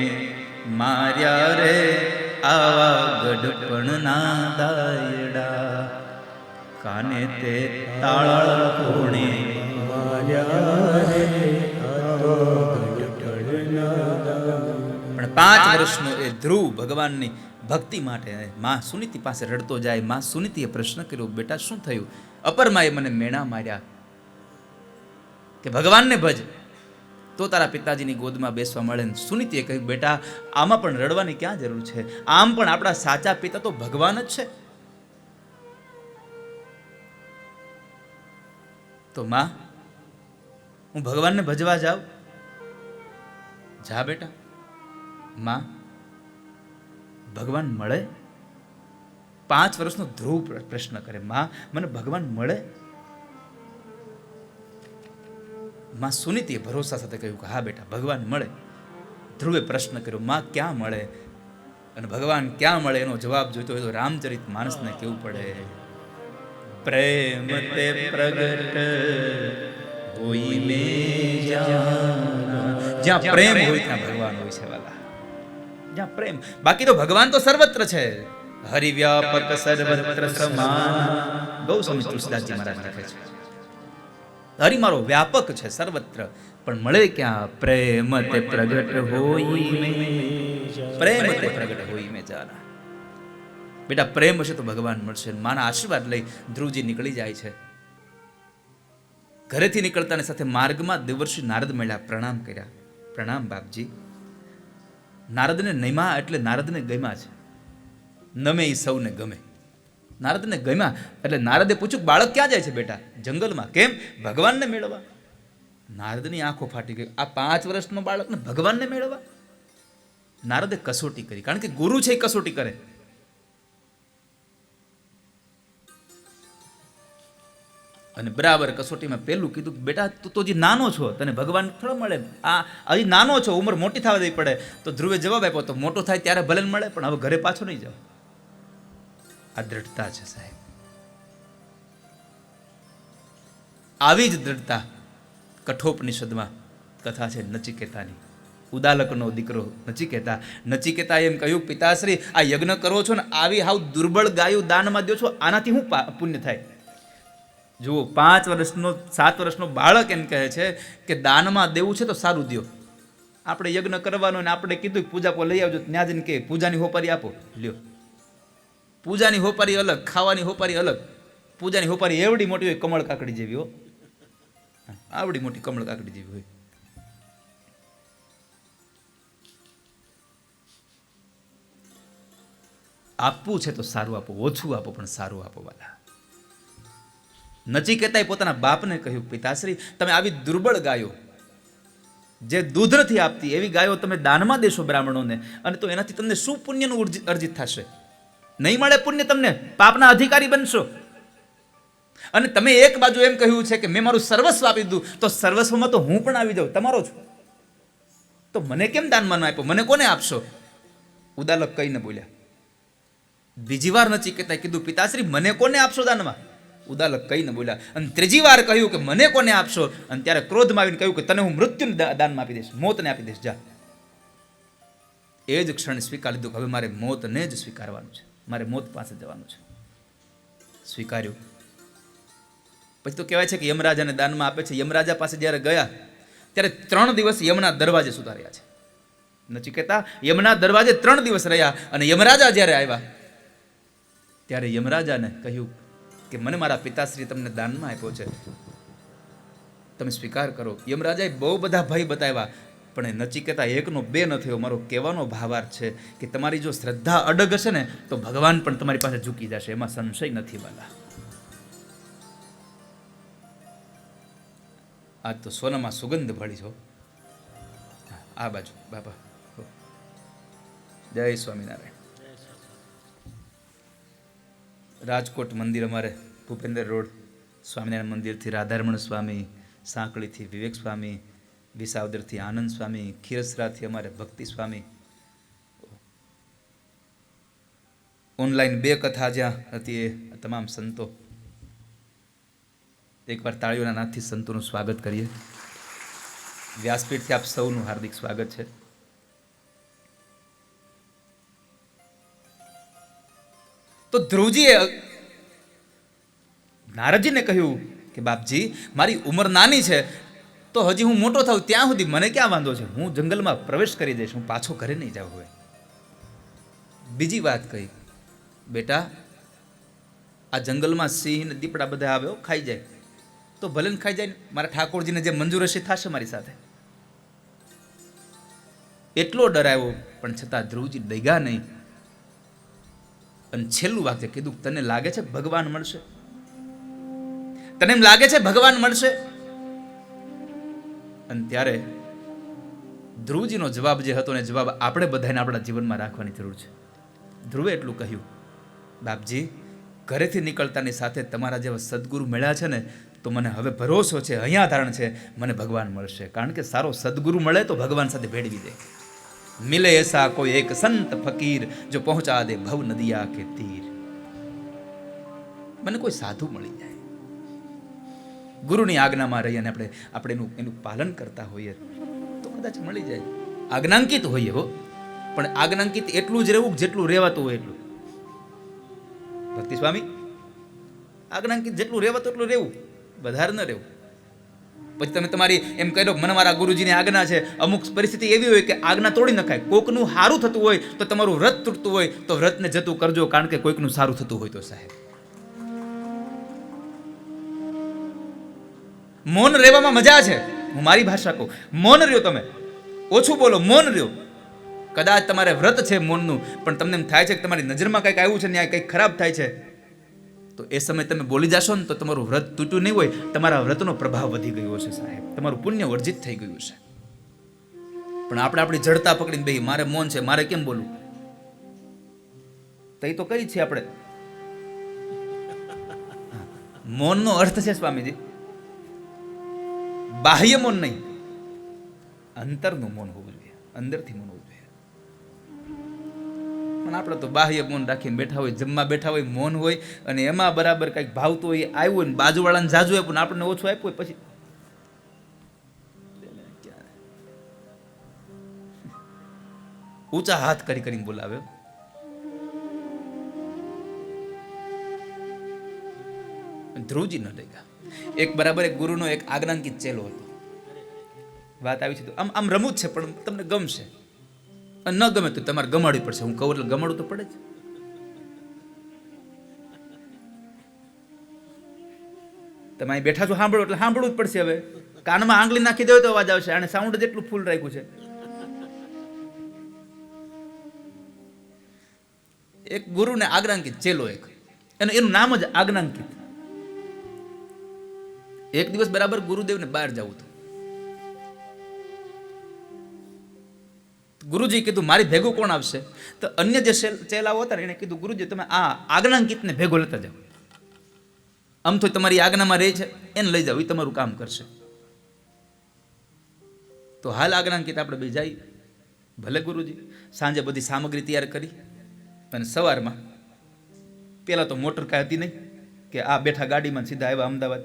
માર્યા રે આવા ગઢપણના દાયડા, કાને તે તાળા કોને માર્યા રે આવા ગઢપણના દાયડા. પણ 5 વર્ષનો એ ધ્રુવ ભગવાનની ભક્તિ માટે માં સુનીતિ પાસે રડતો જાય. માં સુનીતિએ પ્રશ્ન કર્યો, બેટા શું થયું? અપરમાએ મને મેણા માર્યા કે ભગવાનને ભજ તો તારા પિતાજીની ગોદમાં બેસવા મળે. સુનીતિએ કહ્યું, બેટા આમાં પણ રડવાની ક્યાં જરૂર છે? આમ પણ આપણા સાચા પિતા તો ભગવાન જ છે. તો માં હું ભગવાનને ભજવા જાઉં? જા બેટા. માં ભગવાન મળે? 5 વર્ષનો ધ્રુવ પ્રશ્ન કરે, માં મને ભગવાન મળે? માં સુનીતિએ ભરોસા સાથે કહ્યું કે હા બેટા ભગવાન મળે. ધ્રુવે પ્રશ્ન કર્યો, માં ક્યાં મળે? અને ભગવાન ક્યાં મળે એનો જવાબ જોઈતો હોય તો રામચરિત માનસને કેવું પડે, પ્રેમ તે પ્રગટ હોઈ મે જાના. જ્યાં પ્રેમ હોય ત્યાં ભગવાન હોય છે વાલા, જ્યાં પ્રેમ. બાકી તો ભગવાન તો સર્વત્ર છે. હરિવ્યાપક સર્વત્ર સમાન. ગૌસ્વામી તુલસીદાસજી મહારાજ લખે છે, હરિ મારો વ્યાપક છે સર્વત્ર, પણ મળે ક્યાં? પ્રેમ તે પ્રગટ હોઈ મે, પ્રેમ તે પ્રગટ હોઈ મે જાના. બેટા પ્રેમ હશે તો ભગવાન મળશે. માના આશીર્વાદ લઈ ધ્રુવજી નીકળી જાય છે. ઘરેથી નીકળતાની સાથે માર્ગમાં દેવર્ષિ નારદ મળ્યા, પ્રણામ કર્યા. પ્રણામ બાપજી. નારદને નમ્યા એટલે નારદને ગમ્યા છે. નમે એ સૌને ગમે. નારદને ગમ્યા એટલે નારદે પૂછ્યું, બાળક ક્યાં જાય છે બેટા? જંગલમાં. કેમ? ભગવાનને મેળવવા. નારદની આંખો ફાટી ગઈ. આ 5 વર્ષનો બાળકને ભગવાનને મેળવવા? નારદે કસોટી કરી, કારણ કે ગુરુ છે એ કસોટી કરે. અને બરાબર કસોટીમાં પહેલું કીધું, બેટા તું તો હજી નાનો છો, તને ભગવાન થોડો મળે. હજી નાનો છો, ઉંમર મોટી થવા દેવી પડે. તો ધ્રુવે જવાબ આપ્યો, તો મોટો થાય ત્યારે ભલે મળે, પણ હવે ઘરે પાછો નહીં જાવ. આ દ્રઢતા છે સાહેબ. આવી જ દ્રઢતા કઠોપનિષદમાં કથા છે નચિકેતાની. ઉદાલકનો દીકરો નચિકેતા. નચિકેતા એમ કહ્યું, પિતાશ્રી આ યજ્ઞ કરો છો ને આવી હાવ દુર્બળ ગાયું દાનમાં દો છો, આનાથી શું પુણ્ય થાય? જુઓ, 5 વર્ષનો 7 વર્ષનો બાળક એમ કહે છે કે દાનમાં દેવું છે તો સારું દો. આપણે યજ્ઞ કરવાનો ને આપણે કીધું પૂજા પર લઈ આવજો, ત્યાં જઈને કે પૂજાની હોપારી આપો, લ્યો. પૂજાની હોપારી અલગ, ખાવાની હોપારી અલગ. પૂજાની હોપારી એવડી મોટી હોય, કમળ કાકડી જેવી હો, આવડી મોટી કમળ કાકડી જેવી હોય. આપવું છે તો સારું આપો, ઓછું આપો પણ સારું આપો વાલા. નચિકેતાએ પોતાના બાપને કહ્યું, પિતાશ્રી તમે આવી દુર્બળ ગાયો, જે દૂધ નથી આપતી એવી ગાયો તમે દાનમાં દેશો બ્રાહ્મણોને, અને તો એનાથી તમને શું પુણ્યનું અર્જિત થશે? નહીં મળે પુણ્ય તમને, પાપના અધિકારી બનશો. અને તમે એક બાજુ એમ કહ્યું છે કે મેં મારું સર્વસ્વ આપી દીધું, તો સર્વસ્વમાં તો હું પણ આવી જાઉં, તમારો છું. તો મને કેમ દાનમાં ન આપ્યો? મને કોને આપશો? ઉદાલક કઈ ન બોલ્યા. બીજી વાર નચિકેતાએ કીધું, પિતાશ્રી મને કોને આપશો દાનમાં? ઉદાલક કઈ ન બોલ્યા. અને ત્રીજી વાર કહ્યું કે મને કોને આપશો? અને ત્યારે ક્રોધમાં આવીને કહ્યું કે તને હું મૃત્યુને દાનમાં આપી દઈશ, મોતને આપી દઈશ, જા. એ જ ક્ષણે સ્વીકાર લીધું કે હવે મારે મોતને જ સ્વીકારવાનું છે, મારે મોત પાસે જવાનું છે. સ્વીકાર્યું. પછી તો કહેવાય છે કે યમરાજાને દાનમાં આપે છે. યમરાજા પાસે જ્યારે ગયા ત્યારે 3 દિવસ યમના દરવાજે સુતા રહ્યા છે. નચિકેતા યમના દરવાજે 3 દિવસ રહ્યા. અને યમરાજા જ્યારે આવ્યા ત્યારે યમરાજાને કહ્યું કે મને મારા પિતાશ્રી તમને દાનમાં આપ્યો છે, તમે સ્વીકાર કરો. યમરાજાએ બહુ બધા ભય બતાવ્યા, પણ નચિકેતા 1નો 2 ન થયો. મારો કહેવાનો ભાવાર્થ છે કે તમારી જો શ્રદ્ધા અડગ હશે ને તો ભગવાન પણ તમારી પાસે ઝૂકી જશે, એમાં સંશય નથી વાલા. આજ તો સોનામાં સુગંધ ભળી છો. આ બાજુ બાપા. જય સ્વામિનારાયણ. રાજકોટ મંદિર અમારે ભૂપેન્દ્ર રોડ, સ્વામિનારાયણ મંદિરથી રાધારમણ સ્વામી, સાંકળીથી વિવેક સ્વામી, વિસાવદરથી આનંદ સ્વામી, ખીરસરાથી અમારે ભક્તિ સ્વામી. ઓનલાઈન 2 કથા જ્યાં હતી એ તમામ સંતો. એકવાર તાળીઓના નાદથી સંતોનું સ્વાગત કરીએ. વ્યાસપીઠથી આપ સૌનું હાર્દિક સ્વાગત છે. તો ધ્રુવજીએ નારદજીને કહ્યું કે બાપજી મારી ઉંમર નાની છે, તો હજી હું મોટો થાઉં ત્યાં સુધી મને ક્યાં વાંધો છે, હું જંગલમાં પ્રવેશ કરી દઈશ, હું પાછો ઘરે નહીં જાઉં. હવે બીજી વાત કહી, બેટા આ જંગલમાં સિંહ ને દીપડા બધા આવે, ખાઈ જાય તો ભલે ને ખાઈ જાય, મારા ઠાકોરજીને જે મંજૂર હશે થશે મારી સાથે. એટલો ડરાયો પણ છતાં ધ્રુવજી ડગ્યા નહીં. અને છેલ્લું વાક્ય કીધું, તને લાગે છે ભગવાન મળશે? તને એમ લાગે છે ભગવાન મળશે? અને ત્યારે ધ્રુવજીનો જવાબ જે હતો ને જવાબ આપણે બધાને આપણા જીવનમાં રાખવાની જરૂર છે. ધ્રુવે એટલું કહ્યું, બાપજી ઘરેથી નીકળતાની સાથે તમારા જેવા સદગુરુ મળ્યા છે ને, તો મને હવે ભરોસો છે, અહીંયા ધારણ છે, મને ભગવાન મળશે. કારણ કે સારો સદગુરુ મળે તો ભગવાન સાથે ભેળવી દે. મિલે એસા કોઈ એક સંત ફકીર જો પહોંચા દે ભવ નદિયા કે તીર. મને કોઈ સાધુ મળી જાય, ગુરુની આજ્ઞામાં રહી અને આપણે એનું પાલન કરતા હોઈએ તો કદાચ મળી જાય. આજ્ઞાંકિત હોઈએ હો, પણ આજ્ઞાંકિત એટલું જ રહેવું જેટલું રહેવાતું હોય એટલું. ભક્તિ સ્વામી આજ્ઞાંકિત જેટલું રહેવાતું એટલું રહેવું, વધારે ન રહેવું. પછી તમે તમારી એમ કહી દો મને મારા ગુરુજીની આજ્ઞા છે. અમુક પરિસ્થિતિ એવી હોય કે આજ્ઞા તોડી નખાય. કોકનું સારું થતું હોય તો તમારું વ્રત તૂટતું હોય તો વ્રતને જતું કરજો, કારણ કે કોઈકનું સારું થતું હોય તો સાહેબ. મૌન રહેવામાં મજા છે. હું મારી ભાષા કહું, મૌન રહ્યો, તમે ઓછું બોલો, મૌન રહ્યો. કદાચ તમારે વ્રત છે મૌનનું, પણ તમને એમ થાય છે કે તમારી નજરમાં કંઈક આવ્યું છે, ત્યાં કંઈક ખરાબ થાય છે, તો એ સમયે તમે બોલી જશો ને તો તમારું વ્રત તૂટ્યું નહીં હોય, તમારા વ્રતનો પ્રભાવ વધી ગયો છે સાહેબ, તમારું પુણ્ય વર્જિત થઈ ગયું છે. પણ આપણે આપણી જડતા પકડીને બે મારે મૌન છે, મારે કેમ બોલવું, તો એ તો કઈ છે આપણે. મૌનનો અર્થ છે સ્વામીજી બાહ્ય મૌન નહીં, અંતરનું મૌન હોવું જોઈએ, અંદરથી મૌન હોવું જોઈએ. પણ આપણે તો બાહ્ય મૌન રાખીને બેઠા હોય, જમવા બેઠા હોય, મૌન હોય, અને એમાં બરાબર કંઈક ભાવતું હોય આવ્યું હોય ને બાજુવાળાને જાજુ આપ્યું ને આપણને ઓછું આપ્યું હોય, પછી ઊંચા હાથ કરી કરીને બોલાવે. ધ્રુવજી ન ડગ્યા. એક બરાબર એક ગુરુનો એક આજ્ઞાંકિત ચેલો હતો. વાત આવી છે તો આમ રમૂજ છે, પણ તમને ગમશે, અને ન ગમે તો તમારે ગમાડવી પડશે. હું કહું એટલે ગમાડવું તો પડે જ. તમે અહીં બેઠા છો, સાંભળો એટલે સાંભળવું જ પડશે. હવે કાનમાં આંગળી નાખી દેવો તો અવાજ આવશે. આને સાઉન્ડ જેટલું ફૂલ રાખ્યું છે. એક ગુરુને આજ્ઞાંકિત ચેલો, એનું નામ જ આજ્ઞાંકિત. એક દિવસ બરાબર ગુરુદેવને બહાર જવું હતું. ગુરુજી કીધું મારી ભેગું કોણ આવશે? તો અન્ય જે ચેલાઓ હતા એને કીધું ગુરુજી તમે આ આજ્ઞાંકિતને ભેગો લેતા જાઓ, આમ તો તમારી આજ્ઞામાં રહે છે, એને લઈ જાઓ, એ તમારું કામ કરશે. તો હાલ આજ્ઞાંકિત આપણે બે જઈએ. ભલે ગુરુજી. સાંજે બધી સામગ્રી તૈયાર કરી અને સવારમાં પેલા તો મોટર કાંઈ હતી નહીં કે આ બેઠા ગાડીમાં સીધા આવ્યા અમદાવાદ,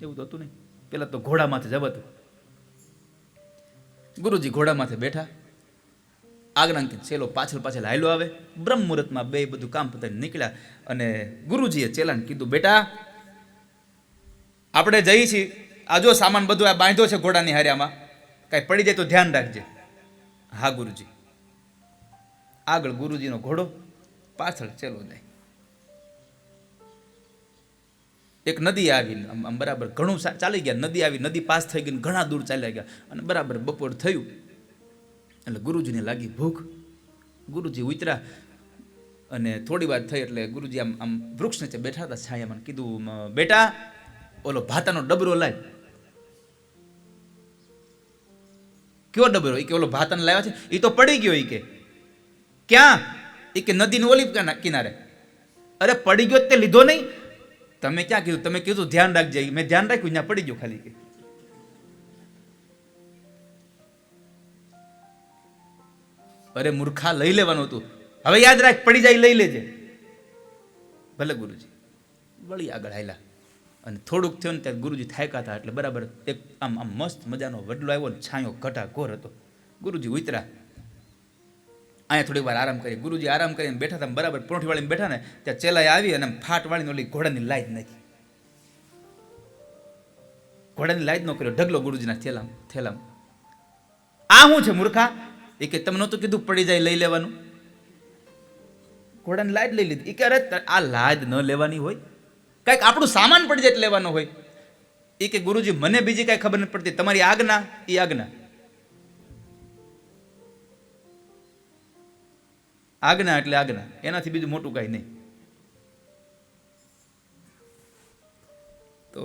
એવું તો હતું નહીં. પેલા તો ઘોડા માથે જવાતું. ગુરુજી ઘોડા માથે બેઠા, આજ્ઞાંકિત ચેલો પાછળ પાછળ હાલ્યો આવે. બ્રહ્મ મુહૂર્તમાં બે બધું કામ પતાવીને નીકળ્યા, અને ગુરુજીએ ચેલાને કીધું બેટા આપણે જઈએ છીએ, આ જો સામાન બધું આ બાંધ્યો છે ઘોડાની હાર્યામાં, કાંઈ પડી જાય તો ધ્યાન રાખજે. હા ગુરુજી. આગળ ગુરુજીનો ઘોડો, પાછળ ચેલો જાય. એક નદી આવી, આમ બરાબર ઘણું ચાલી ગયા. નદી આવી, નદી પાસ થઈ ગઈ, ઘણા દૂર ચાલ્યા ગયા, અને બરાબર બપોર થયું એટલે ગુરુજીને લાગી ભૂખ. ગુરુજી ઉતર્યા, અને થોડી વાર થઈ એટલે ગુરુજી આમ વૃક્ષ નીચે બેઠા હતા છાયામાં. કીધું બેટા ઓલો ભાતાનો ડબરો લાય. કયો ડબરો? કે ઓલો ભાતાને લાવ્યા છે, એ તો પડી ગયો. કે ક્યાં? કે નદીની ઓલી કિનારે. અરે પડી ગયો તે લીધો નહીં? તમે ક્યાં કીધું? તમે કીધું ધ્યાન રાખજે. મેં ધ્યાન રાખ્યું, ત્યાં પડી ગયો ખાલી. કે અરે મૂર્ખા, લઈ લેવાનું હતું. હવે યાદ રાખ, પડી જાય લઈ લેજે. ભલે ગુરુજી. વળી આગળ હાલ્યા, અને થોડુંક થયું ને ત્યારે ગુરુજી થાક્યા હતા. એટલે બરાબર એક આમ મસ્ત મજાનો વડલો આવ્યો ને છાંયો ઘટા ઘોર હતો. ગુરુજી ઉતર્યા, અહીંયા થોડી વાર આરામ કરી. ગુરુજી આરામ કરીને બેઠા હતા, બરાબર પોઠી વાળીને બેઠા ને ત્યાં ચેલાએ આવી અને ફાટ વાળીને ઓલી ઘોડાની લાઈટ નાખી. ઘોડાની લાઈટ નો કર્યો ઢગલો ગુરુજીના થેલામ. આ શું છે મૂર્ખા? એ કે તમને નહોતું કીધું પડી જાય લઈ લેવાનું? ઘોડાની લાઈટ લઈ લીધી. એ કે અરે આ લાઈટ ન લેવાની હોય, કંઈક આપણું સામાન પડી જાય લેવાનો હોય. એ કે ગુરુજી મને બીજી કાંઈ ખબર નથી પડતી, તમારી આજ્ઞા એ આજ્ઞા. આજ્ઞા એટલે આજ્ઞા, એનાથી બીજું મોટું કાંઈ નહીં. તો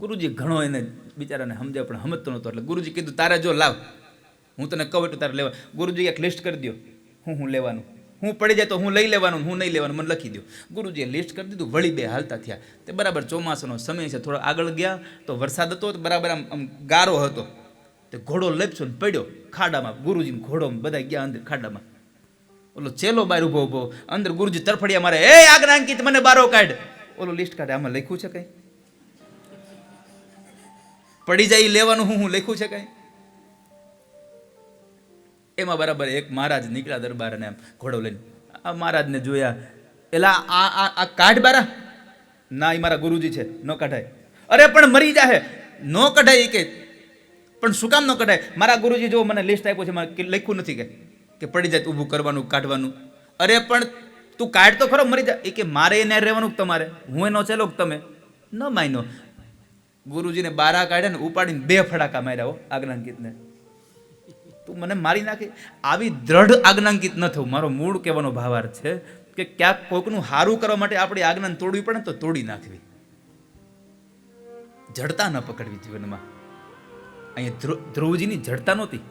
ગુરુજી ઘણો એને બિચારાને સમજાવ, પણ સમજતો નહોતો. એટલે ગુરુજી કીધું તારે જો લાવ, હું તને કહું એટલું તારે લેવા. ગુરુજી એક લિસ્ટ કરી દો, હું લેવાનું, હું પડી જાય તો હું લઈ લેવાનું, હું નહીં લેવાનું, મને લખી દો. ગુરુજીએ લિસ્ટ કરી દીધું. વળી બે હાલતા થયા. તે બરાબર ચોમાસાનો સમય છે, થોડો આગળ ગયા તો વરસાદ હતો, બરાબર આમ ગારો હતો. તે ઘોડો લપસો ને પડ્યો ખાડામાં. ગુરુજીને ઘોડો બધા ગયા અંદર ખાડામાં. ઓલો ચેલો બહાર ઉભો ઉભો, અંદર ગુરુજી તરફડિયા મારે, એ આજ્ઞાંકિત મને બારો કાઢ. ઓલો લિસ્ટ કાઢે, આમાં લખ્યું છે કઈ? પડી જાય લેવાનું હું લખ્યું છે કઈ? એમાં બરાબર એક મહારાજ નીકળ્યા દરબાર, અને ઘોડો લઈને આ મહારાજને જોયા. એલા આ કાઢ બારા. ના, એ મારા ગુરુજી છે, ન કઢાય. અરે પણ મરી જાહે. ન કઢાય. કે પણ શું કામ ન કઢાય? મારા ગુરુજી જો મને લિસ્ટ આપ્યો છે, મારે લખ્યું નથી કે પડી જાય ઊભું કરવાનું, કાઢવાનું. અરે પણ તું કાઢ તો ખરો, મરી જાય. એ કે મારે એને રહેવાનું તમારે, હું એનો ચેલો તમે. ન માન્યો. ગુરુજીને બારા કાઢ્યા ને ઉપાડીને 2 ફડાકા માર્યા હો આજ્ઞાંકિતને. તું મને મારી નાખી. આવી દ્રઢ આજ્ઞાંકિત ન થવું મારો મૂળ કહેવાનો ભાવાર્થ છે કે ક્યાંક કોઈકનું સારું કરવા માટે આપણી આજ્ઞાને તોડવી પડે તો તોડી નાખવી, જડતા ન પકડવી જીવનમાં. અહીંયા ધ્રુવજીની જડતા નહોતી.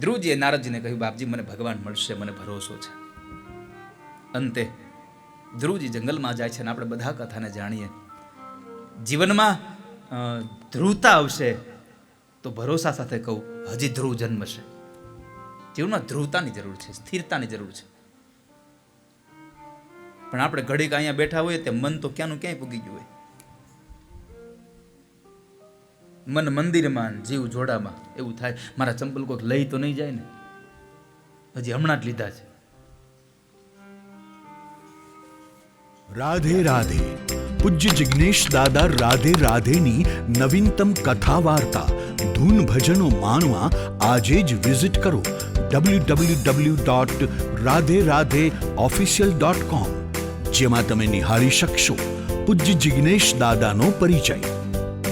ધ્રુવજીએ નારદજીને કહ્યું, બાપજી મને ભગવાન મળશે, મને ભરોસો છે. અંતે ધ્રુવજી જંગલમાં જાય છે અને આપણે બધા કથાને જાણીએ. જીવનમાં ધ્રુવતા આવશે તો ભરોસા સાથે કહું હજી ધ્રુવ જન્મશે. જીવનમાં ધ્રુવતાની જરૂર છે, સ્થિરતાની જરૂર છે. પણ આપણે ઘડીક અહીંયા બેઠા હોઈએ તે મન તો ક્યાંનું ક્યાંય પૂગી ગયું હોય. મન મંદિરમાં, જીવ જોડામાં. એવું થાય મારા ચંપલ કોઈક લઈ તો નહીં જાય ને, હજી હમણાં જ લીધા છે. રાધે રાધે. પૂજ્ય જિગ્નેશ દાદા રાધે રાધેની નવીનતમ કથા વાર્તા ધૂન ભજનો માણવા આજે જ વિઝિટ કરો www.radheradheofficial.com, જેમાં તમે નિહાળી શકશો પૂજ્ય જિગ્નેશ દાદાનો પરિચય,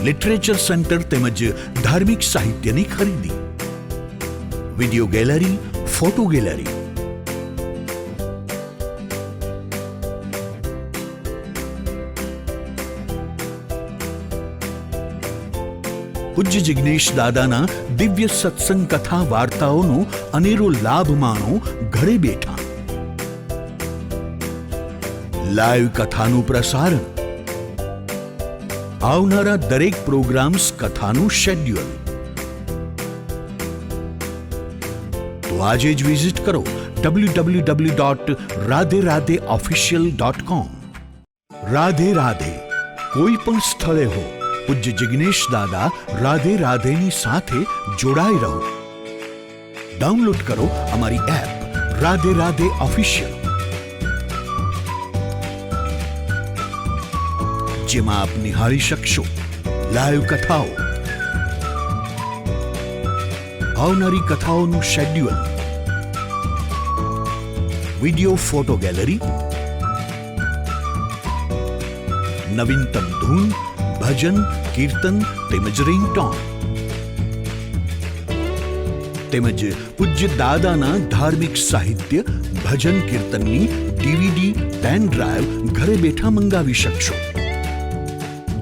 લિટરેચર સેન્ટર તેમજ ધાર્મિક સાહિત્યની ખરીદી, વિડિયો ગેલેરી, ફોટો ગેલેરી. પૂજ્ય જિગ્નેશ દાદાના દિવ્ય સત્સંગ કથા વાર્તાઓનો અનેરો લાભ માણો ઘરે બેઠા. લાઈવ કથાનું પ્રસારણ, આવનારા દરેક પ્રોગ્રામ્સ કથાનું શેડ્યુલ. તો આજે જ વિઝિટ કરો www.radheradheofficial.com. રાધે રાધે. કોઈ પણ સ્થળે હો, પૂજ્ય જિગ્નેશ દાદા રાધે રાધેની સાથે જોડાઈ રહો. ડાઉનલોડ કરો અમારી એપ રાધે રાધે ઓફિશિયલ, જેમાં આપ નિહાળી શકશો લાઈવ કથાઓ, આવનારી કથાઓનું શેડ્યુલ, વિડિયો ફોટો ગેલેરી, નવીનતમ ધૂન, ભજન, કીર્તન તેમજ રિંગટોન, તેમજ પૂજ્ય દાદાના ધાર્મિક સાહિત્ય, ભજન કીર્તનની DVD, પેન ડ્રાઈવ ઘરે બેઠા મંગાવી શકશો.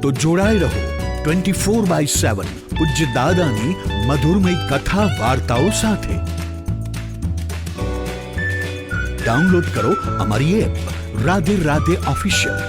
તો જોડાઈ રહો 24/7 પૂજ્ય દાદાની મધુરમય કથા વાર્તાઓ સાથે. ડાઉનલોડ કરો અમારી એપ રાધે રાધે ઓફિશિયલ.